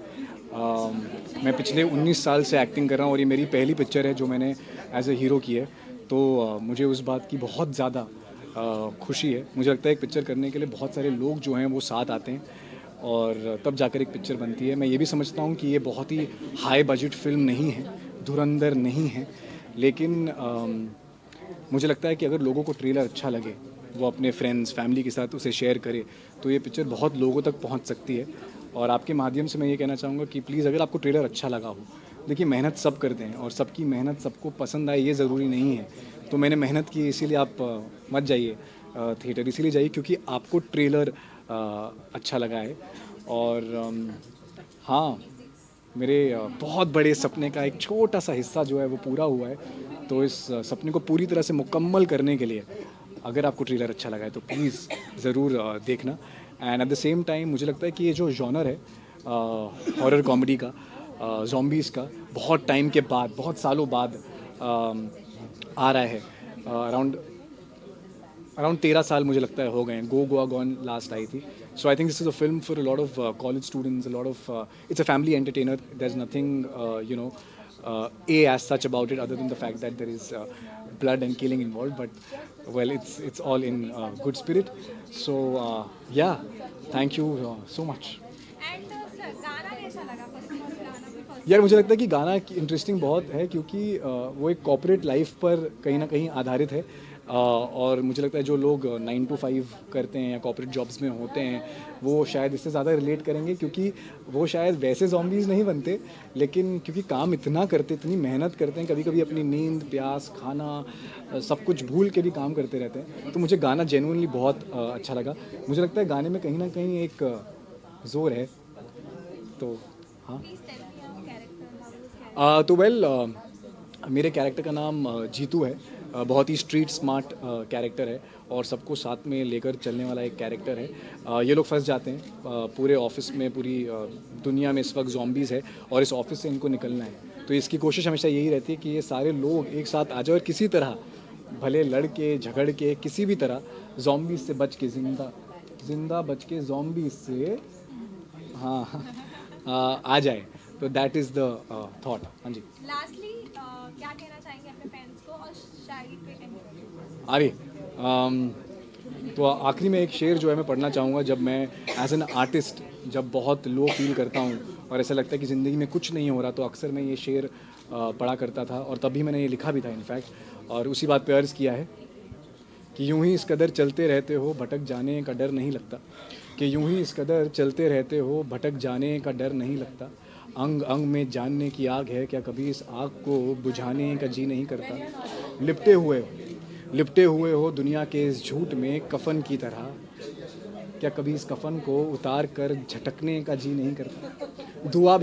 मैं पिछले 19 साल से एक्टिंग कर रहा हूँ और ये मेरी पहली पिक्चर है जो मैंने एज ए हीरो की है। तो मुझे उस बात की बहुत ज़्यादा खुशी है। मुझे लगता है एक पिक्चर करने के लिए बहुत सारे लोग जो हैं वो साथ आते हैं और तब जाकर एक पिक्चर बनती है। मैं ये भी समझता हूँ कि ये बहुत ही हाई बजट फिल्म नहीं है, धुरंधर नहीं है, लेकिन मुझे लगता है कि अगर लोगों को ट्रेलर अच्छा लगे, वो अपने फ्रेंड्स फैमिली के साथ उसे शेयर करे, तो ये पिक्चर बहुत लोगों तक पहुंच सकती है। और आपके माध्यम से मैं ये कहना चाहूँगा कि प्लीज़ अगर आपको ट्रेलर अच्छा लगा हो, देखिए मेहनत सब करते हैं और सबकी मेहनत सबको पसंद आए ये ज़रूरी नहीं है। तो मैंने मेहनत की, इसीलिए आप मत जाइए थिएटर, इसीलिए जाइए क्योंकि आपको ट्रेलर अच्छा लगा है। और हाँ, मेरे बहुत बड़े सपने का एक छोटा सा हिस्सा जो है वो पूरा हुआ है। तो इस सपने को पूरी तरह से मुकम्मल करने के लिए अगर आपको ट्रेलर अच्छा लगा है तो प्लीज़ ज़रूर देखना। And at the same time मुझे लगता है कि ये जो जॉनर है हॉरर कॉमेडी का, ज़ॉम्बीज़ का, बहुत टाइम के बाद, बहुत सालों बाद आ रहा है। अराउंड 13 साल मुझे लगता है हो गए हैं। गो गोवा गॉन लास्ट आई थी। So I think this is a film for a lot of college students, a lot of it's a family entertainer. There is nothing A as such about it other than the fact that there is blood and killing involved, but well, it's all in good spirit. So yeah, thank you so much. And sir, गाना कैसा लगा? यार मुझे लगता है कि गाना interesting बहुत है क्योंकि वो एक कॉर्पोरेट लाइफ पर कहीं ना कहीं आधारित है और मुझे लगता है जो लोग 9 to 5 करते हैं या कॉर्पोरेट जॉब्स में होते हैं वो शायद इससे ज़्यादा रिलेट करेंगे क्योंकि वो शायद वैसे ज़ॉम्बीज़ नहीं बनते लेकिन क्योंकि काम इतना करते इतनी मेहनत करते हैं कभी कभी अपनी नींद प्यास खाना सब कुछ भूल के भी काम करते रहते हैं। तो मुझे गाना जेन्युइनली बहुत अच्छा लगा। मुझे लगता है गाने में कहीं ना कहीं एक जोर है। तो हाँ तो वेल मेरे कैरेक्टर का नाम जीतू है। बहुत ही स्ट्रीट स्मार्ट कैरेक्टर है और सबको साथ में लेकर चलने वाला एक कैरेक्टर है। ये लोग फंस जाते हैं पूरे ऑफिस में, पूरी दुनिया में इस वक्त ज़ॉम्बीज़ है और इस ऑफिस से इनको निकलना है। तो इसकी कोशिश हमेशा यही रहती है कि ये सारे लोग एक साथ आ जाए और किसी तरह भले लड़ के झगड़ के किसी भी तरह ज़ॉम्बीज़ से बच के जिंदा बच के ज़ॉम्बीज़ से आ जाए। तो दैट इज़ द थॉट। हाँ जी, लास्टली क्या कहना चाहेंगे अपने फैंस को और शायरी पे एंड? अरे तो आखिरी में एक शेर जो है मैं पढ़ना चाहूँगा। जब मैं एज एन आर्टिस्ट जब बहुत लो फील करता हूँ और ऐसा लगता है कि ज़िंदगी में कुछ नहीं हो रहा तो अक्सर मैं ये शेर पढ़ा करता था और तभी मैंने ये लिखा भी था इनफैक्ट। और उसी बात पे अर्ज़ किया है कि यूं ही इस कदर चलते रहते हो भटक जाने का डर नहीं लगता, कि यूं ही इस कदर चलते रहते हो भटक जाने का डर नहीं लगता, अंग अंग में जानने की आग है क्या कभी इस आग को बुझाने का जी नहीं करता, लिपटे हुए हो दुनिया के इस झूठ में कफन की तरह, क्या कभी इस कफन को उतार कर झटकने का जी नहीं करता, दुआ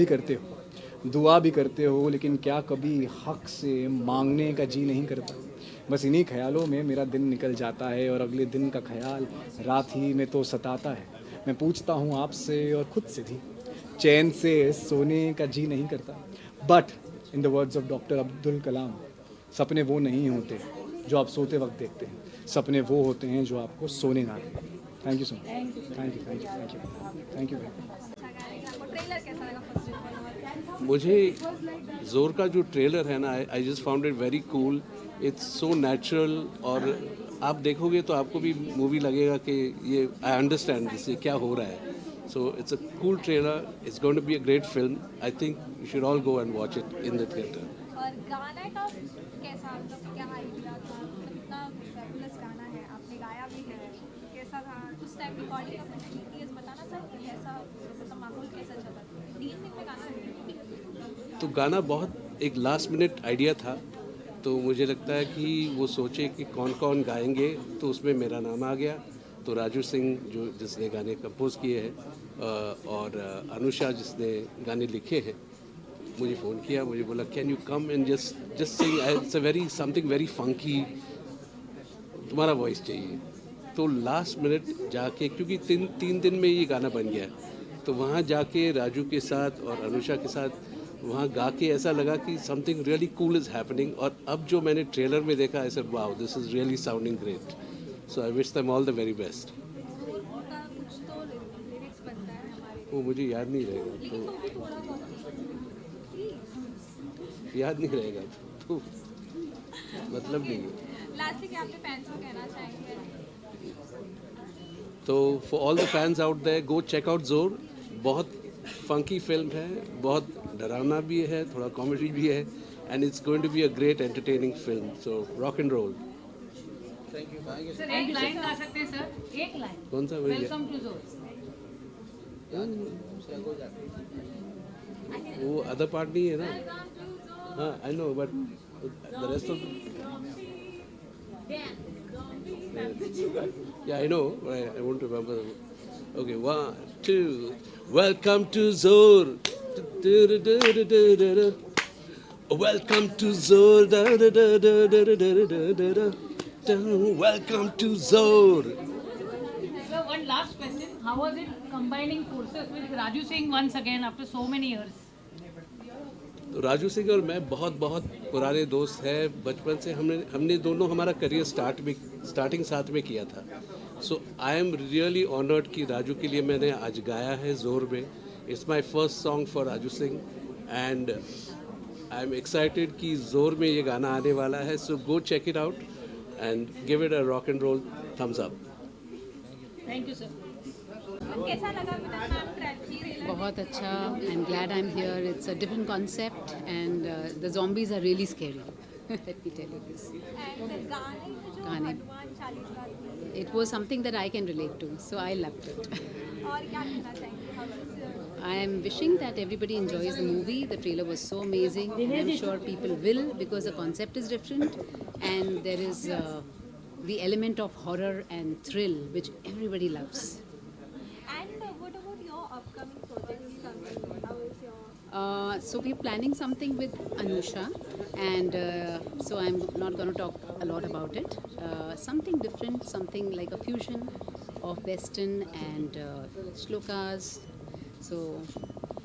भी करते हो लेकिन क्या कभी हक से मांगने का जी नहीं करता। बस इन्हीं ख्यालों में मेरा दिन निकल जाता है और अगले दिन का ख्याल रात ही में तो सताता है। मैं पूछता हूँ आपसे और खुद से भी, चैन से सोने का जी नहीं करता। But in the words of doctor Abdul Kalam, सपने वो नहीं होते जो आप सोते वक्त देखते हैं, सपने वो होते हैं जो आपको सोने ना दें। Thank you so much. Thank you. मुझे जोर का जो ट्रेलर है ना, I just found it very cool. It's so natural और आप देखोगे तो आपको भी मूवी लगेगा कि ये आई अंडरस्टैंड दिस, ये क्या हो रहा है। So it's a cool trailer. It's going to be a great film. I think you should all go and watch it in the theater. और गाना का कैसा, मतलब क्या आइडिया था? कितना फेमस गाना है, आपने गाया भी है, कैसा था उस टाइम रिकॉर्डिंग का? मुझे डिटेल्स बताना सर, कैसा मतलब माहौल कैसा चला? 3 दिन में गाना है तो गाना बहुत एक लास्ट मिनट आइडिया था, तो मुझे लगता है कि वो सोचे कि कौन कौन गाएंगे, तो उसमें मेरा नाम आ गया। तो राजू सिंह जिसने गाने कंपोज किए हैं और अनुषा जिसने गाने लिखे हैं, मुझे फ़ोन किया, मुझे बोला can you come and just sing, it's a very something very funky, तुम्हारा वॉइस चाहिए। तो लास्ट मिनट जाके, क्योंकि तीन दिन में ये गाना बन गया, तो वहाँ जाके राजू के साथ और अनुषा के साथ वहाँ गा के ऐसा लगा कि something really cool is happening. और अब जो मैंने ट्रेलर में देखा, I said wow, this is really sounding great. So I wish them all the very best. वो मुझे याद नहीं रहेगा, तो याद नहीं रहेगा तो मतलब नहीं है। लास्टली क्या अपने फैंस को कहना चाहेंगे? तो for all the fans out there, go check out जोर। बहुत फंकी फिल्म है, बहुत डरावना भी है, थोड़ा कॉमेडी भी है, and it's going to be a great entertaining film. So rock and roll. Sir एक लाइन गा सकते हैं सर? एक लाइन कौन सा? वेलकम टू जोर। वो अदर पार्ट नहीं है ना? हाँ, I know, but the rest of yeah I know, I won't remember. Okay, 1 2 welcome to Zor, welcome to Zor, welcome to Zor. So one last question, how was it combining forces with Raju Singh once again after so many years? तो राजू सिंह और मैं बहुत पुराने दोस्त हैं, बचपन से हमने दोनों हमारा करियर स्टार्टिंग साथ में किया था। सो आई एम रियली ऑनर्ड कि राजू के लिए मैंने आज गाया है जोर में। It's my first song for Raju Singh and I am excited कि जोर में ये गाना आने वाला है। So go check it out and give it a rock and roll thumbs up. Thank you, sir. कैसा लगा मैम ट्रेलर? बहुत अच्छा. I'm glad I'm here. It's a different concept and the zombies are really scary. Let me tell you this. And गाने जो गाने. हनुमान चालीसा थी, It was something that I can relate to, so I loved it. और क्या कहना चाहेंगे? I am wishing that everybody enjoys the movie. The trailer was so amazing. And I'm sure people will because the concept is different and there is the element of horror and thrill which everybody loves. And what about your upcoming projects coming? How is your? So we're planning something with Anusha and so I'm not going to talk a lot about it. Something different, something like a fusion of Western and shlokas. So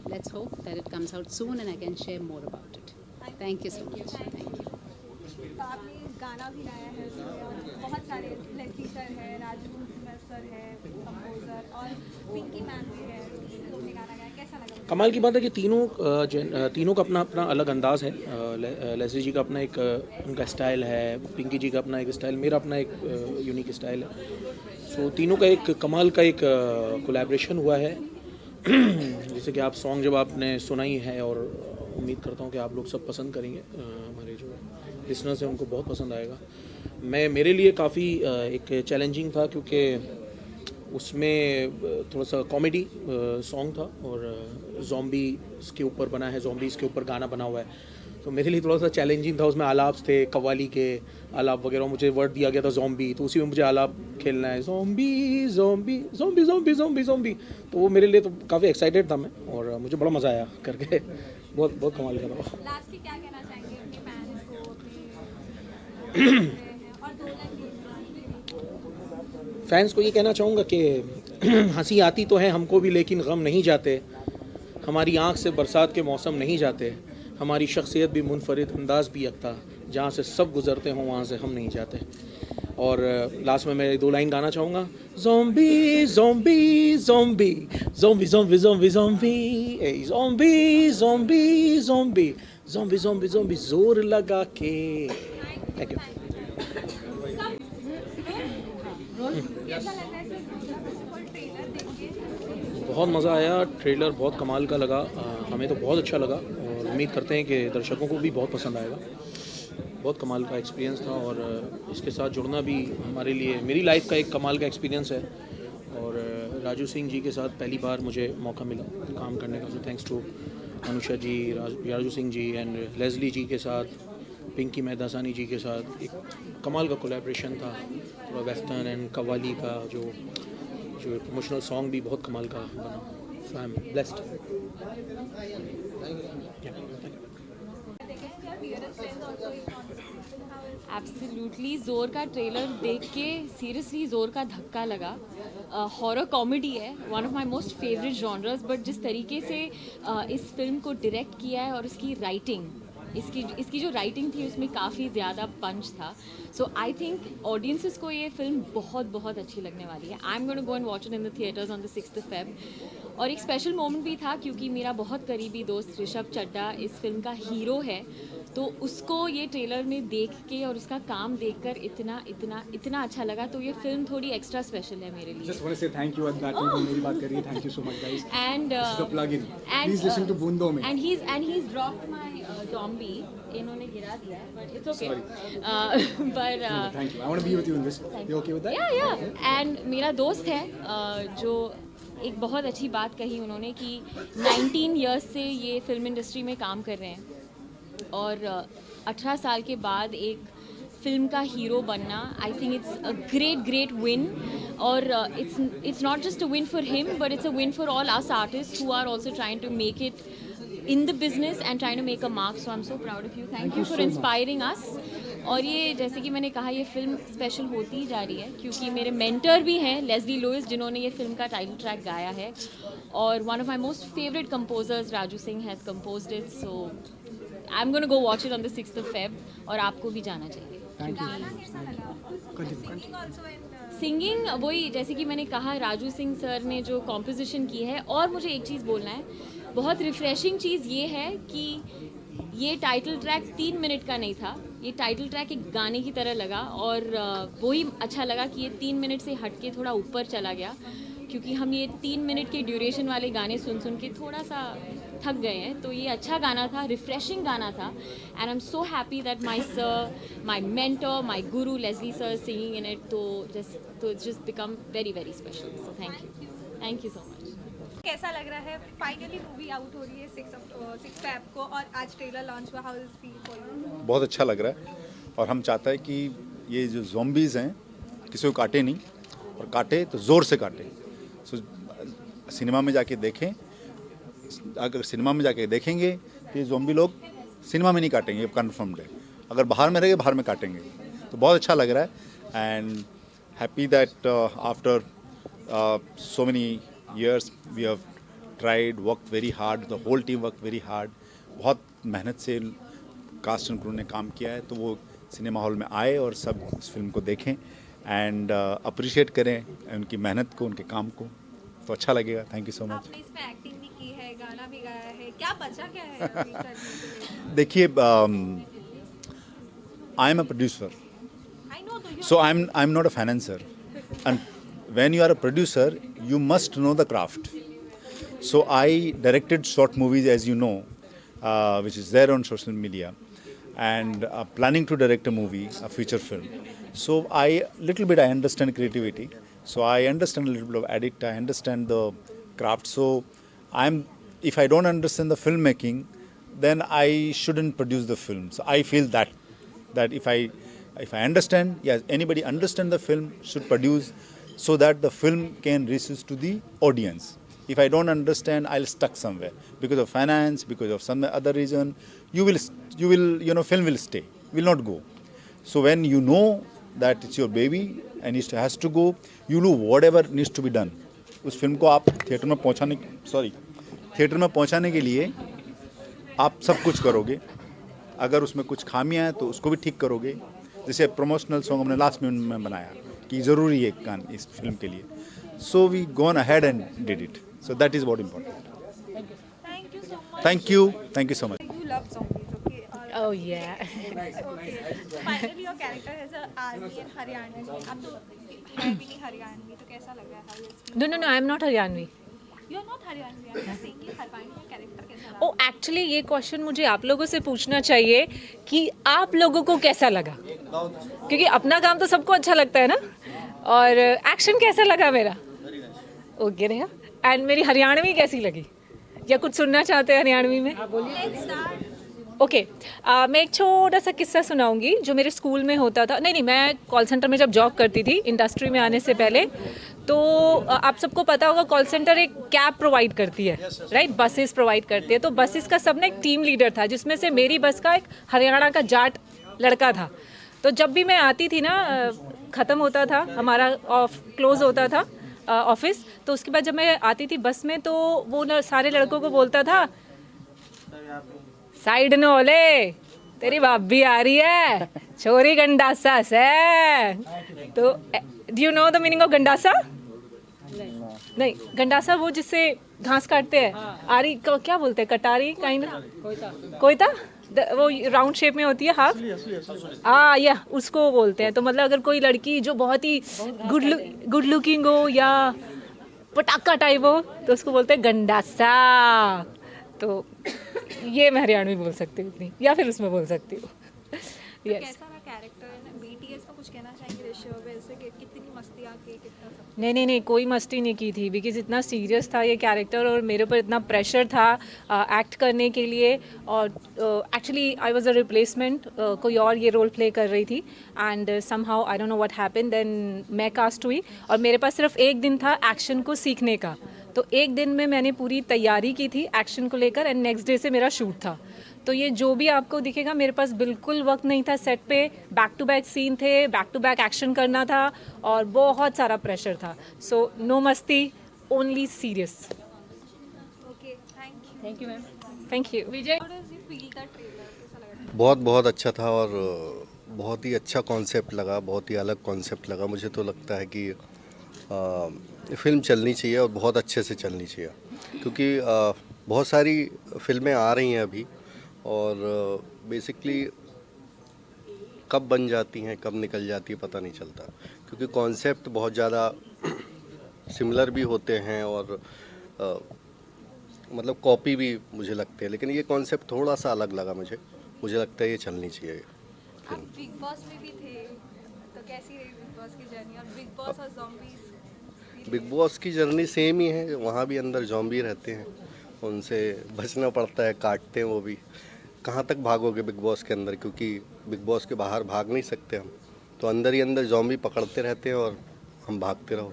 let's hope that it comes out soon and I can share more about it. Thank you so much. Thank you. तो आपने गाना भी गाया है उसमें, बहुत सारे Leslie sir है, राजू सर है कंपोजर, और पिंकी मैम भी है, उन्होंने गाना गाया. कैसा लगा? कमाल की बात है कि तीनों का अपना अपना अलग अंदाज़ है. लेस्ली जी का अपना एक उनका स्टाइल है, पिंकी जी का अपना एक स्टाइल, मेरा अपना एक यूनिक स्टाइल है. सो तीनों का एक कमाल का एक कोलैबोरेशन हुआ है. जैसे कि आप सॉन्ग जब आपने सुनाई है और उम्मीद करता हूँ कि आप लोग सब पसंद करेंगे, हमारे जो लिसनर्स हैं उनको बहुत पसंद आएगा. मेरे लिए काफ़ी एक चैलेंजिंग था क्योंकि उसमें थोड़ा सा कॉमेडी सॉन्ग था और ज़ॉम्बी के ऊपर बना है, ज़ॉम्बीज़ के ऊपर गाना बना हुआ है. तो मेरे लिए थोड़ा सा चैलेंजिंग था. उसमें आलाप थे, कव्वाली के आलाप वगैरह. मुझे वर्ड दिया गया था ज़ॉम्बी, तो उसी में मुझे आलाप खेलना है, zombie zombie zombie zombie zombie zombie. तो वो मेरे लिए तो काफ़ी एक्साइटेड था मैं और मुझे बड़ा मज़ा आया करके. बहुत बहुत कमाल का था. लास्टली क्या कहना चाहेंगे अपने फैंस को, अपने और दो लाइन फैंस को ये कहना चाहूँगा कि हंसी आती तो है हमको भी लेकिन गम नहीं जाते. हमारी आँख से बरसात के मौसम नहीं जाते. हमारी शख्सियत भी मुनफरिद, अंदाज़ भी यकता. जहाँ से सब गुजरते हों वहाँ से हम नहीं जाते. और लास्ट में मैं दो लाइन गाना चाहूँगा. Zombie zombie zombie zombie zombie zombie zombie zombie zombie zombie zombie zombie zombie जोर लगा के. Thank you. बहुत मज़ा आया. ट्रेलर बहुत कमाल का लगा. हमें तो बहुत अच्छा लगा और उम्मीद करते हैं कि दर्शकों को भी बहुत पसंद आएगा. बहुत कमाल का एक्सपीरियंस था और इसके साथ जुड़ना भी हमारे लिए, मेरी लाइफ का एक कमाल का एक्सपीरियंस है. और राजू सिंह जी के साथ पहली बार मुझे मौका मिला काम करने का. So thanks to Anusha ji, Raju Singh ji and Leslie ji के साथ, पिंकी मेहदासानी जी के साथ एक कमाल का कोलैबोरेशन था. थोड़ा वेस्टर्न एंड कव्वाली का जो प्रमोशनल सॉन्ग भी बहुत कमाल का बना. सो आई एम ब्लेस्ड. एब्सोल्युटली. ज़ोर का ट्रेलर देख के सीरियसली ज़ोर का धक्का लगा. हॉरर कॉमेडी है, one of my most favourite genres. But जिस तरीके से इस फिल्म को डायरेक्ट किया है और इसकी राइटिंग, इसकी जो राइटिंग थी उसमें काफ़ी ज़्यादा पंच था. सो आई थिंक ऑडियंसेस को ये फिल्म बहुत बहुत अच्छी लगने वाली है. I am going to go and watch it in the theatres on the 6th Feb. और एक स्पेशल मोमेंट भी था क्योंकि मेरा बहुत करीबी दोस्त ऋषभ चड्ढा इस फिल्म का हीरो है. तो उसको ये ट्रेलर में देख के और उसका काम देखकर इतना इतना इतना अच्छा लगा. तो ये फिल्म थोड़ी एक्स्ट्रा स्पेशल है मेरे लिए. Just want to say thank you at that time. मेरी बात करिए. Thank you so much guys. And this is the plug-in. Please listen to बूंदों में. And he's dropped my zombie. इन्होंने गिरा दिया है, but it's okay. But thank you. I want to be with you in this. You okay with that? Yeah. And मेरा दोस्त है जो एक बहुत अच्छी बात कही उन्होंने कि 19 years से ये फिल्म इंडस्ट्री में काम कर रहे हैं और 18 साल के बाद एक फिल्म का हीरो बनना, I think it's a great win. और it's not just a win for him but it's a win for all us artist who are also trying to make it in the business and trying to make a mark. So I'm so proud of you. Thank you for inspiring us. और ये जैसे कि मैंने कहा ये film special होती ही जा रही है क्योंकि मेरे मेंटर भी हैं लेस्ली लुइस जिन्होंने ये फिल्म का टाइटल ट्रैक गाया है. और one of my most favourite composers Raju Singh has composed it. So I am gonna go watch it on the 6th Feb. और आपको भी जाना चाहिए. सिंगिंग वही जैसे कि मैंने कहा राजू सिंह सर ने जो कॉम्पोजिशन की है. और मुझे एक चीज़ बोलना है, बहुत रिफ़्रेशिंग चीज़ ये है कि ये टाइटल ट्रैक 3 मिनट का नहीं था. ये टाइटल ट्रैक एक गाने की तरह लगा और वही अच्छा लगा कि ये 3 मिनट से हट के थोड़ा ऊपर चला गया क्योंकि हम ये 3 मिनट के ड्यूरेशन वाले गाने सुन सुन के थोड़ा सा थक गए हैं, तो ये अच्छा गाना था, रिफ्रेशिंग गाना था, and I am so happy that my sir, my mentor, my guru Leslie sir singing in it, तो just become very very special. So thank you so much. कैसा लग रहा है? फाइनली मूवी आउट हो रही है 6 फेब को और आज ट्रेलर लॉन्च हुआ। How is feel for you? बहुत अच्छा लग रहा है और हम चाहते हैं कि ये जो ज़ॉम्बीज़ हैं किसी को काटे नहीं, और काटे तो ज़ोर से काटे। सो सिनेमा में जाके देखें, अगर सिनेमा में जाके देखेंगे तो ये ज़ॉम्बी लोग सिनेमा में नहीं काटेंगे, ये कन्फर्म्ड है। अगर बाहर में रहेंगे बाहर में काटेंगे। तो बहुत अच्छा लग रहा है and happy that after so many years we have tried, worked very hard, the whole team worked very hard, बहुत मेहनत से कास्ट एंड क्रू ने काम किया है, तो वो सिनेमा हॉल में आए और सब इस फिल्म को देखें एंड अप्रिशिएट करें उनकी मेहनत को, उनके काम को, तो अच्छा लगेगा। Thank you so much. आपने इसमें एक्टिंग भी की है, गाना भी गाया है, क्या बचा क्या है अभी करने के लिए? देखिए, I am a producer, so I'm not a financer, and when you are a producer you must know the craft. So I directed short movies, as you know, which is there on social media, and planning to direct a movie, a feature film. So I understand creativity, so I understand a little bit of edit, I understand the craft. So if I don't understand the filmmaking, then I shouldn't produce the film. So I feel that if I understand, yes, anybody understand the film should produce, so that the film can reach to the audience. If I don't understand, I'll stuck somewhere because of finance, because of some other reason. You will, film will stay, will not go. So when you know that it's your baby and it has to go, you do whatever needs to be done. उस film को आप theatre में पहुंचाने के लिए आप सब कुछ करोगे। अगर उसमें कुछ खामियां हैं तो उसको भी ठीक करोगे। जैसे प्रमोशनल सॉन्ग हमने लास्ट मिनट में बनाया कि ज़रूरी है गान इस फिल्म के लिए, so we gone ahead and did it, so that is what important. Thank you so much. Thank you so much. You love zombies, okay? Oh yeah. Okay. So finally your character has a army and Haryanvi. अब तो है भी नहीं हरियाणवी, तो कैसा लग रहा है? How is it? No, I am not Haryanvi. You are not Haryanvi. I'm just saying कि हरवाणी का कैरेक्टर कैसा लगा? ओ एक्चुअली ये क्वेश्चन मुझे आप लोगों से पूछना चाहिए कि आप लोगों को कैसा लगा, क्योंकि अपना काम तो सबको अच्छा लगता है ना। और एक्शन कैसा लगा मेरा? ओके रहेगा। एंड मेरी हरियाणवी कैसी लगी, या कुछ सुनना चाहते हैं हरियाणवी में? ओके, मैं एक छोटा सा किस्सा सुनाऊंगी जो मेरे स्कूल में होता था। नहीं, मैं कॉल सेंटर में जब जॉब करती थी इंडस्ट्री में आने से पहले, तो आप सबको पता होगा कॉल सेंटर एक कैब प्रोवाइड करती है, राइट? बसेस प्रोवाइड करती है। तो बसेस का सब ना एक टीम लीडर था, जिसमें से मेरी बस का एक हरियाणा का जाट लड़का था। तो जब भी मैं आती थी ना, ख़त्म होता था हमारा क्लोज़ होता था ऑफिस, तो उसके बाद जब मैं आती थी बस में, तो वो ना सारे लड़कों को बोलता था, साइड न ओले, तेरी भाभी आ रही है, छोरी गंडासा से। तो do you know the meaning of gandasa? नहीं, गंडासा वो जिससे घास काटते हैं। आरी क्या बोलते हैं? कटारी काइंड, कोयता, वो राउंड शेप में होती है, हाफ, या उसको बोलते हैं। तो मतलब अगर कोई लड़की जो बहुत ही गुड लुकिंग हो या पटाखा टाइप हो, तो उसको बोलते हैं गंडासा। तो ये मैं हरियाणवी बोल सकती हूँ, या फिर उसमें बोल सकती हूँ। कैसा रहा कैरेक्टर? BTS का कुछ कहना चाहेंगे ऋषभ? वैसे कितनी मस्ती आके कितना सब? नहीं, कोई मस्ती नहीं की थी, बिकॉज इतना सीरियस था ये कैरेक्टर और मेरे ऊपर इतना प्रेशर था एक्ट करने के लिए। और actually I was a replacement, कोई और ये रोल प्ले कर रही थी, and somehow I don't know what happened, then मैं कास्ट हुई और मेरे पास सिर्फ एक दिन था एक्शन को सीखने का। तो एक दिन में मैंने पूरी तैयारी की थी एक्शन को लेकर, एंड नेक्स्ट डे से मेरा शूट था। तो ये जो भी आपको दिखेगा, मेरे पास बिल्कुल वक्त नहीं था सेट पे, बैक टू बैक सीन थे, बैक टू बैक एक्शन करना था और बहुत सारा प्रेशर था। So no masti, only serious. Okay, thank you ma'am. Thank you. Vijay, बहुत अच्छा था और बहुत ही अच्छा कॉन्सेप्ट लगा, बहुत ही अलग कॉन्सेप्ट लगा। मुझे तो लगता है कि फिल्म चलनी चाहिए और बहुत अच्छे से चलनी चाहिए, क्योंकि बहुत सारी फिल्में आ रही हैं अभी और बेसिकली कब बन जाती हैं कब निकल जाती है पता नहीं चलता, क्योंकि कॉन्सेप्ट बहुत ज़्यादा सिमिलर भी होते हैं और मतलब कॉपी भी मुझे लगते हैं, लेकिन ये कॉन्सेप्ट थोड़ा सा अलग लगा मुझे लगता है ये चलनी चाहिए आप बिग बॉस में भी थे, तो कैसी रही बिग बॉस की जर्नी? और बिग बॉस और ज़ॉम्बीज़? बिग बॉस की जर्नी सेम ही है, वहाँ भी अंदर ज़ॉम्बी रहते हैं, उनसे बचना पड़ता है, काटते हैं वो भी। कहाँ तक भागोगे बिग बॉस के अंदर, क्योंकि बिग बॉस के बाहर भाग नहीं सकते हम, तो अंदर ही अंदर ज़ॉम्बी पकड़ते रहते हैं और हम भागते रहो।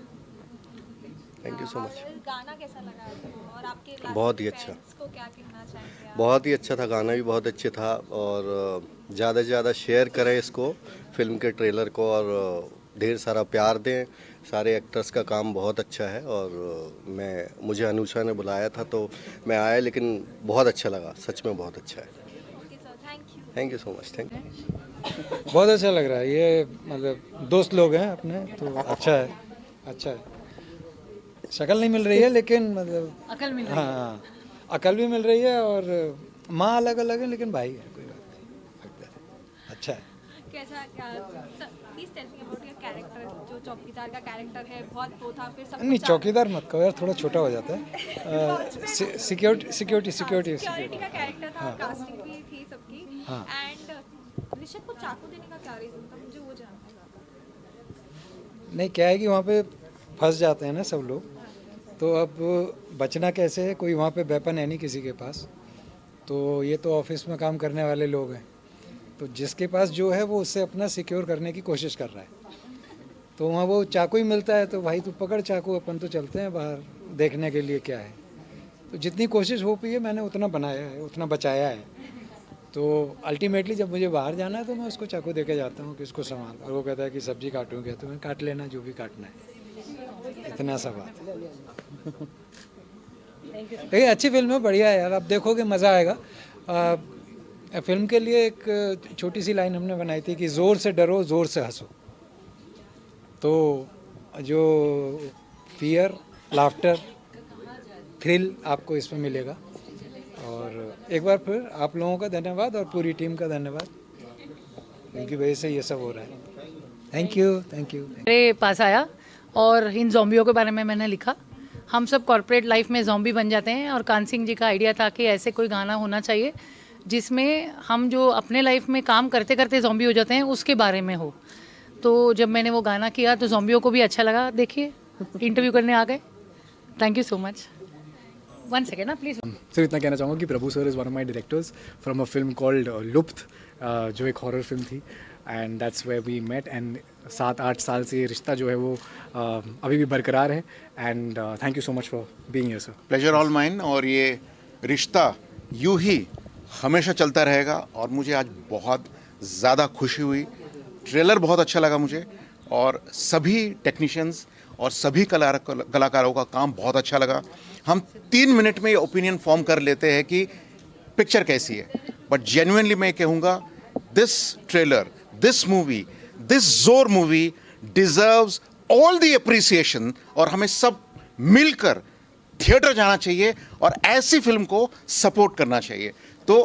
Thank you so much. गाना कैसा लगा आपको? और आपके बहुत ही अच्छा, को क्या कहना चाहेंगे? बहुत ही अच्छा था, गाना भी बहुत अच्छे था। और ज़्यादा से ज़्यादा शेयर करें इसको, फिल्म के ट्रेलर को, और ढेर सारा प्यार दें। सारे एक्टर्स का काम बहुत अच्छा है और मुझे अनुषा ने बुलाया था तो मैं आया, लेकिन बहुत अच्छा लगा, सच में बहुत अच्छा है। Thank you so much. Thank you. बहुत अच्छा लग रहा है, ये मतलब दोस्त लोग हैं अपने, तो अच्छा है, अच्छा है। शक्ल नहीं मिल रही है लेकिन मतलब अकल मिल रही है। हाँ, अकल भी मिल रही है और माँ अलग अलग है लेकिन भाई है, कोई बात नहीं, अच्छा है। कैसा please tell me about your character, जो चौकीदार का कैरेक्टर है, बहुत वो था, फिर सब नहीं चौकीदार मत कहो यार, थोड़ा छोटा हो जाता है। सिक्योरिटी का कैरेक्टर था, हाँ। कास्टिंग भी थी सबकी। हाँ। एंड ऋषभ को चाकू देने का क्या रीजन था, मुझे वो जानना था। नहीं, क्या है कि वहाँ पे फंस जाते हैं ना सब लोग, तो अब बचना कैसे है, कोई वहाँ पे वेपन है नहीं किसी के पास, तो ये तो ऑफिस में काम करने वाले लोग हैं, तो जिसके पास जो है वो उससे अपना सिक्योर करने की कोशिश कर रहा है, तो वहाँ वो चाकू ही मिलता है, तो भाई तू पकड़ चाकू, अपन तो चलते हैं बाहर देखने के लिए क्या है। तो जितनी कोशिश हो पाई है मैंने उतना बनाया है, उतना बचाया है, तो अल्टीमेटली जब मुझे बाहर जाना है तो मैं उसको चाकू दे के जाता हूँ कि इसको संभाल, और वो कहता है कि सब्जी काटूँगा, तो मैं काट लेना जो भी काटना है, इतना सा बात। ये अच्छी फिल्म है, बढ़िया है यार, आप देखोगे मज़ा आएगा। फिल्म के लिए एक छोटी सी लाइन हमने बनाई थी कि ज़ोर से डरो, ज़ोर से हंसो, तो जो फियर, लाफ्टर, थ्रिल आपको इसमें मिलेगा। और एक बार फिर आप लोगों का धन्यवाद और पूरी टीम का धन्यवाद, उनकी वजह से ये सब हो रहा है। Thank you, thank you. मेरे पास आया और इन ज़ॉम्बियों के बारे में मैंने लिखा। हम सब कॉर्पोरेट लाइफ में ज़ॉम्बी बन जाते हैं, और कान सिंह जी का आइडिया था कि ऐसे कोई गाना होना चाहिए जिसमें हम जो अपने लाइफ में काम करते करते ज़ॉम्बी हो जाते हैं उसके बारे में हो। तो जब मैंने वो गाना किया तो ज़ॉम्बियों को भी अच्छा लगा। देखिए, इंटरव्यू करने आ गए। Thank you so much. 1 second ना प्लीज़। सर इतना कहना चाहूँगा कि Prabhu sir is one of my directors from a film called Lupt, जो एक हॉरर फिल्म थी, and that's where we met, and 7-8 साल से रिश्ता जो है वो अभी भी बरकरार है, and thank you so much for being here sir. Pleasure all mine, और ये रिश्ता यूं ही हमेशा चलता रहेगा, और मुझे आज बहुत ज़्यादा खुशी हुई। ट्रेलर बहुत अच्छा लगा मुझे, और सभी टेक्नीशियंस और सभी कलाकारों का काम बहुत अच्छा लगा। हम 3 मिनट में ये ओपिनियन फॉर्म कर लेते हैं कि पिक्चर कैसी है, बट जेन्युइनली मैं कहूँगा this trailer, this movie, this Zor movie deserves all the appreciation, और हमें सब मिलकर थिएटर जाना चाहिए और ऐसी फिल्म को सपोर्ट करना चाहिए। तो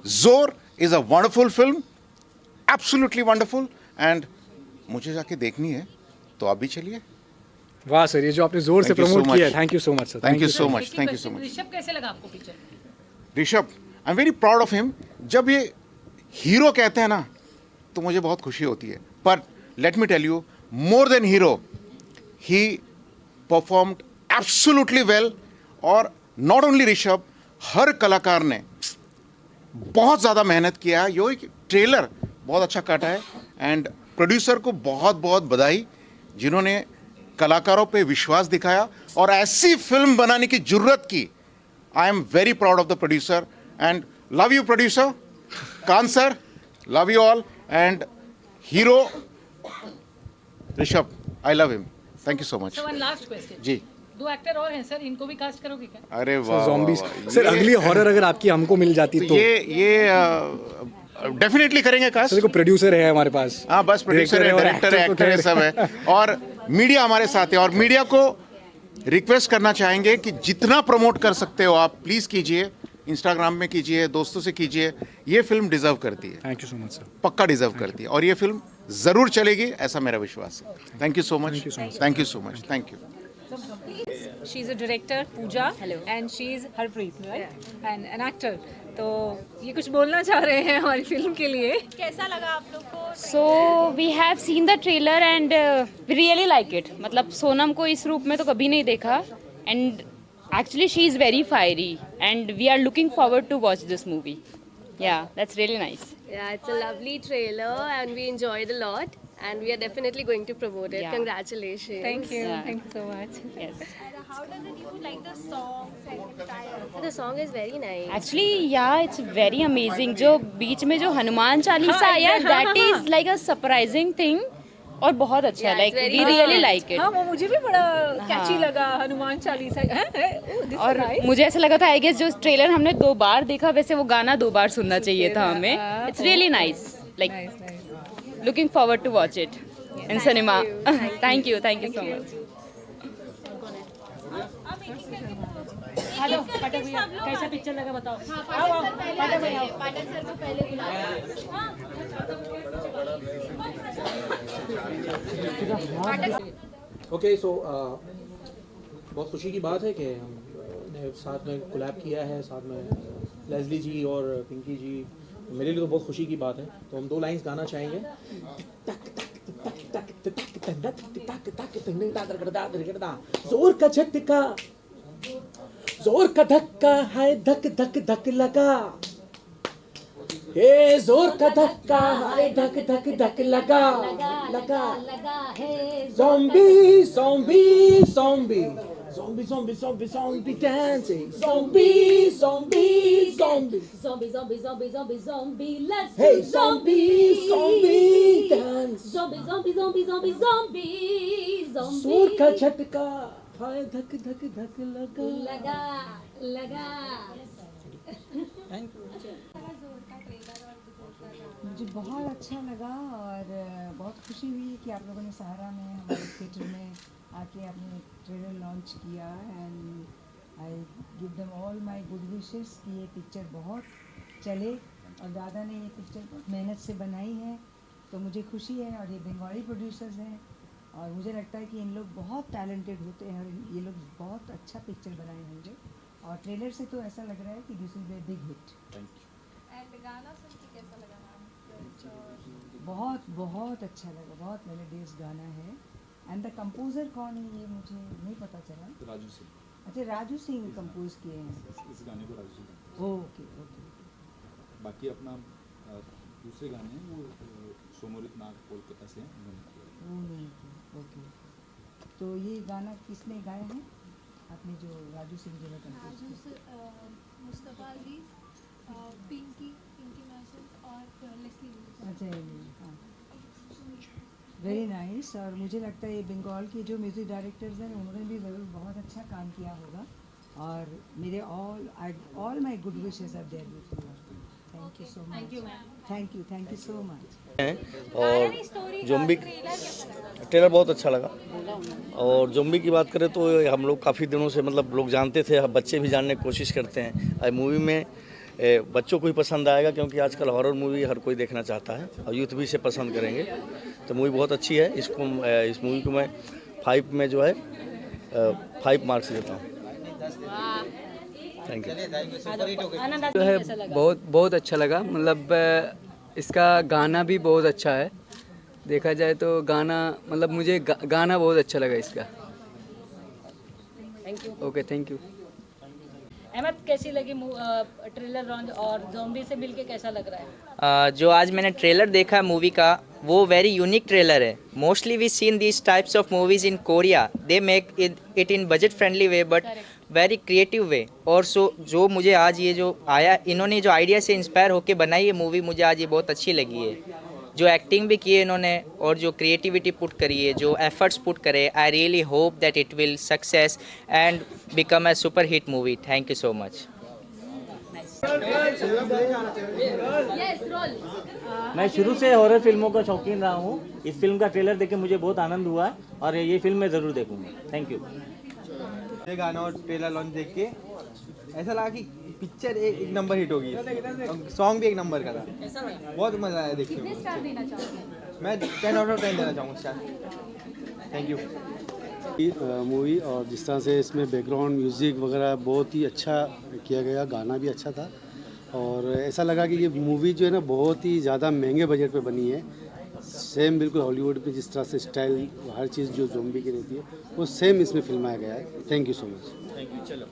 जोर is a wonderful film, absolutely wonderful, and मुझे जाके देखनी है, तो आप भी चलिए। वाह सर, ये जो आपने जोर से प्रमोट किया है, thank you so much sir. Thank you so much, thank you so much. Rishabh कैसे लगा आपको picture? Rishabh, I am very proud of him. जब ये हीरो कहते हैं ना तो मुझे बहुत खुशी होती है, पर let me tell you, more than hero, he performed absolutely well. और नॉट ओनली ऋषभ, हर कलाकार ने बहुत ज़्यादा मेहनत किया है। यो ट्रेलर बहुत अच्छा काटा है, एंड प्रोड्यूसर को बहुत बहुत बधाई जिन्होंने कलाकारों पे विश्वास दिखाया और ऐसी फिल्म बनाने की जुर्रत की। I am very proud of the producer, and love you producer Khan sir, love you all, and hero Rishabh, I love him, thank you so much. So one last question. जी, 2 एक्टर और हैं सर, इनको भी cast करोगे क्या? अरे वाह, zombies sir, अगली हॉरर अगर आपकी हमको मिल जाती तो ये डेफिनेटली करेंगे कास्ट। देखो प्रोड्यूसर है हमारे पास, हाँ बस प्रोड्यूसर है, डायरेक्टर है, एक्टर है, सब है, और मीडिया हमारे साथ है। और मीडिया को रिक्वेस्ट करना चाहेंगे कि जितना प्रमोट कर सकते हो आप प्लीज़ कीजिए, इंस्टाग्राम में कीजिए, दोस्तों से कीजिए। ये फिल्म डिजर्व करती है। Thank you so much sir. पक्का डिजर्व करती है, और ये फिल्म ज़रूर चलेगी, ऐसा मेरा विश्वास है। Thank you so much, thank you so much, thank you. She's a director, Pooja. Hello. And she's Harpreet, right? Yeah. And an actor. तो ये कुछ बोलना चाह रहे हैं हमारी फिल्म के लिए. कैसा लगा आप लोग को? So we have seen the trailer and we really like it. मतलब सोनम को इस रूप में तो कभी नहीं देखा and actually she is very fiery and we are looking forward to watch this movie. Yeah, that's really nice. Yeah, it's a lovely trailer and we enjoyed a lot and we are definitely going to promote it. Yeah. Congratulations. Thank you. Yeah. Thank you so much. Yes. And how does it you like the songs and entire? The song is very nice. Actually, yeah, it's very amazing. जो बीच में जो हनुमान चालीसा आया, that is like a surprising thing. और बहुत अच्छा है, like we really like it. हाँ, वो मुझे भी बड़ा कैची लगा हनुमान चालीसा. और मुझे ऐसा लगा था आई गेस जो ट्रेलर हमने 2 बार देखा वैसे वो गाना 2 बार सुनना चाहिए था हमें. It's really nice. Like looking forward to watch it in cinema. Thank you so much. Hello Pathak भैया, कैसा पिक्चर लगा बताओ. पाठक भैया, पाठक सर को पहले ओके सो बहुत खुशी की बात है कि हमने साथ में कोलैब किया है, साथ में लेस्ली जी और पिंकी जी. मेरे लिए तो बहुत खुशी की बात है. तो हम 2 लाइंस गाना चाहेंगे. जोर का झटका, जोर का धक्का है, धक धक धक लगा. हे जोर का धक्का है, धक धक धक लगा लगा है. Zombie, zombie, zombie, zombie, zombie, zombie, zombie dancing. Zombie, zombie, zombie, Zombie, zombie, zombie, zombie, zombie. Let's hey do zombie, zombie dance. Zombie, zombie, zombie, zombie, zombie, zombie. जोर का झटका है, धक धक धक लगा लगा लगा. मुझे बहुत अच्छा लगा और बहुत खुशी हुई कि आप लोगों ने सहारा में हमारे थिएटर में आके अपने ट्रेलर लॉन्च किया. And I give them all my good wishes कि ये पिक्चर बहुत चले. और दादा ने ये पिक्चर बहुत मेहनत से बनाई है तो मुझे खुशी है. और ये बंगाली प्रोड्यूसर्स हैं और मुझे लगता है कि इन लोग बहुत टैलेंटेड होते हैं और ये लोग बहुत अच्छा पिक्चर बनाए होंगे. और ट्रेलर से तो ऐसा लग रहा है कि this will be a big hit. And गाना सुन के कैसा लगा मैम? बहुत बहुत अच्छा लगा. बहुत मेलोडियस गाना है. एंड द कंपोजर कौन है ये मुझे नहीं पता चला. राजू सिंह. अच्छा, राजू सिंह कंपोज किए हैं इस गाने को. राजू सिंह. Okay okay. बाकी अपना दूसरे गाने हैं वो सोमोरित नाग कोलकाता से हैं. ओके. तो ये गाना किसने गाया है? आपने जो राजू सिंह जी ने कंपोज किया. मुस्तफा अजीज, पिंकी मैसेज और लेस्ली. अच्छा, हाँ, वेरी नाइस. और मुझे लगता है ये बंगाल के जो म्यूज़िक डायरेक्टर्स हैं उन्होंने भी ज़रूर बहुत अच्छा काम किया होगा. और मेरे all my good wishes are there with you. Thank you so much. Thank you so much. और जोम्बी ट्रेलर बहुत अच्छा लगा. और जोम्बी की बात करें तो हम लोग काफ़ी दिनों से मतलब लोग जानते थे, बच्चे भी जानने की कोशिश करते हैं. मूवी में बच्चों को ही पसंद आएगा क्योंकि आजकल हॉरर मूवी हर कोई देखना चाहता है और यूथ भी इसे पसंद करेंगे. तो मूवी बहुत अच्छी है. इस मूवी को मैं 5 में जो है 5 मार्क्स देता हूँ. Thank you. जो है बहुत अच्छा लगा. मतलब इसका गाना भी बहुत अच्छा है. देखा जाए तो गाना मतलब मुझे गाना बहुत अच्छा लगा इसका. Thank you. Okay, thank you. Ahmed, कैसी लगी ट्रेलर लॉन्च और ज़ॉम्बी से मिलके कैसा लग रहा है? जो आज मैंने ट्रेलर देखा मूवी का वो वेरी यूनिक ट्रेलर है. Mostly we seen this types of movies in Korea. They make it in budget friendly way but very creative way. और जो मुझे आज ये जो आया, इन्होंने जो आइडिया से इंस्पायर होकर बनाई है मूवी, मुझे आज ये बहुत अच्छी लगी है. जो एक्टिंग भी की है इन्होंने और जो क्रिएटिविटी पुट करी है, जो एफर्ट्स पुट करे, I really hope that it will success and become a super hit movie. Thank you so much. मैं शुरू से हॉरर फिल्मों का शौकीन रहा हूँ. इस फिल्म का ट्रेलर देख के मुझे बहुत आनंद हुआ और ये फिल्म मैं ज़रूर देखूँगा. Thank you. ये गाना और ट्रेलर लॉन्च देख के ऐसा लगा कि पिक्चर एक नंबर हिट होगी. सॉन्ग भी एक नंबर का था. बहुत मज़ा आया देखने में. मैं 10 आउट ऑफ 10 देना चाहूँगा. Thank you. मूवी और जिस तरह से इसमें बैकग्राउंड म्यूज़िक वगैरह बहुत ही अच्छा किया गया, गाना भी अच्छा था और ऐसा लगा कि ये मूवी जो है ना बहुत ही ज़्यादा महंगे बजट पे बनी है। सेम बिल्कुल हॉलीवुड में जिस तरह से स्टाइल हर चीज़ जो ज़ॉम्बी की रहती है वो सेम इसमें फिल्माया गया है। Thank you so much. Thank you. चलो।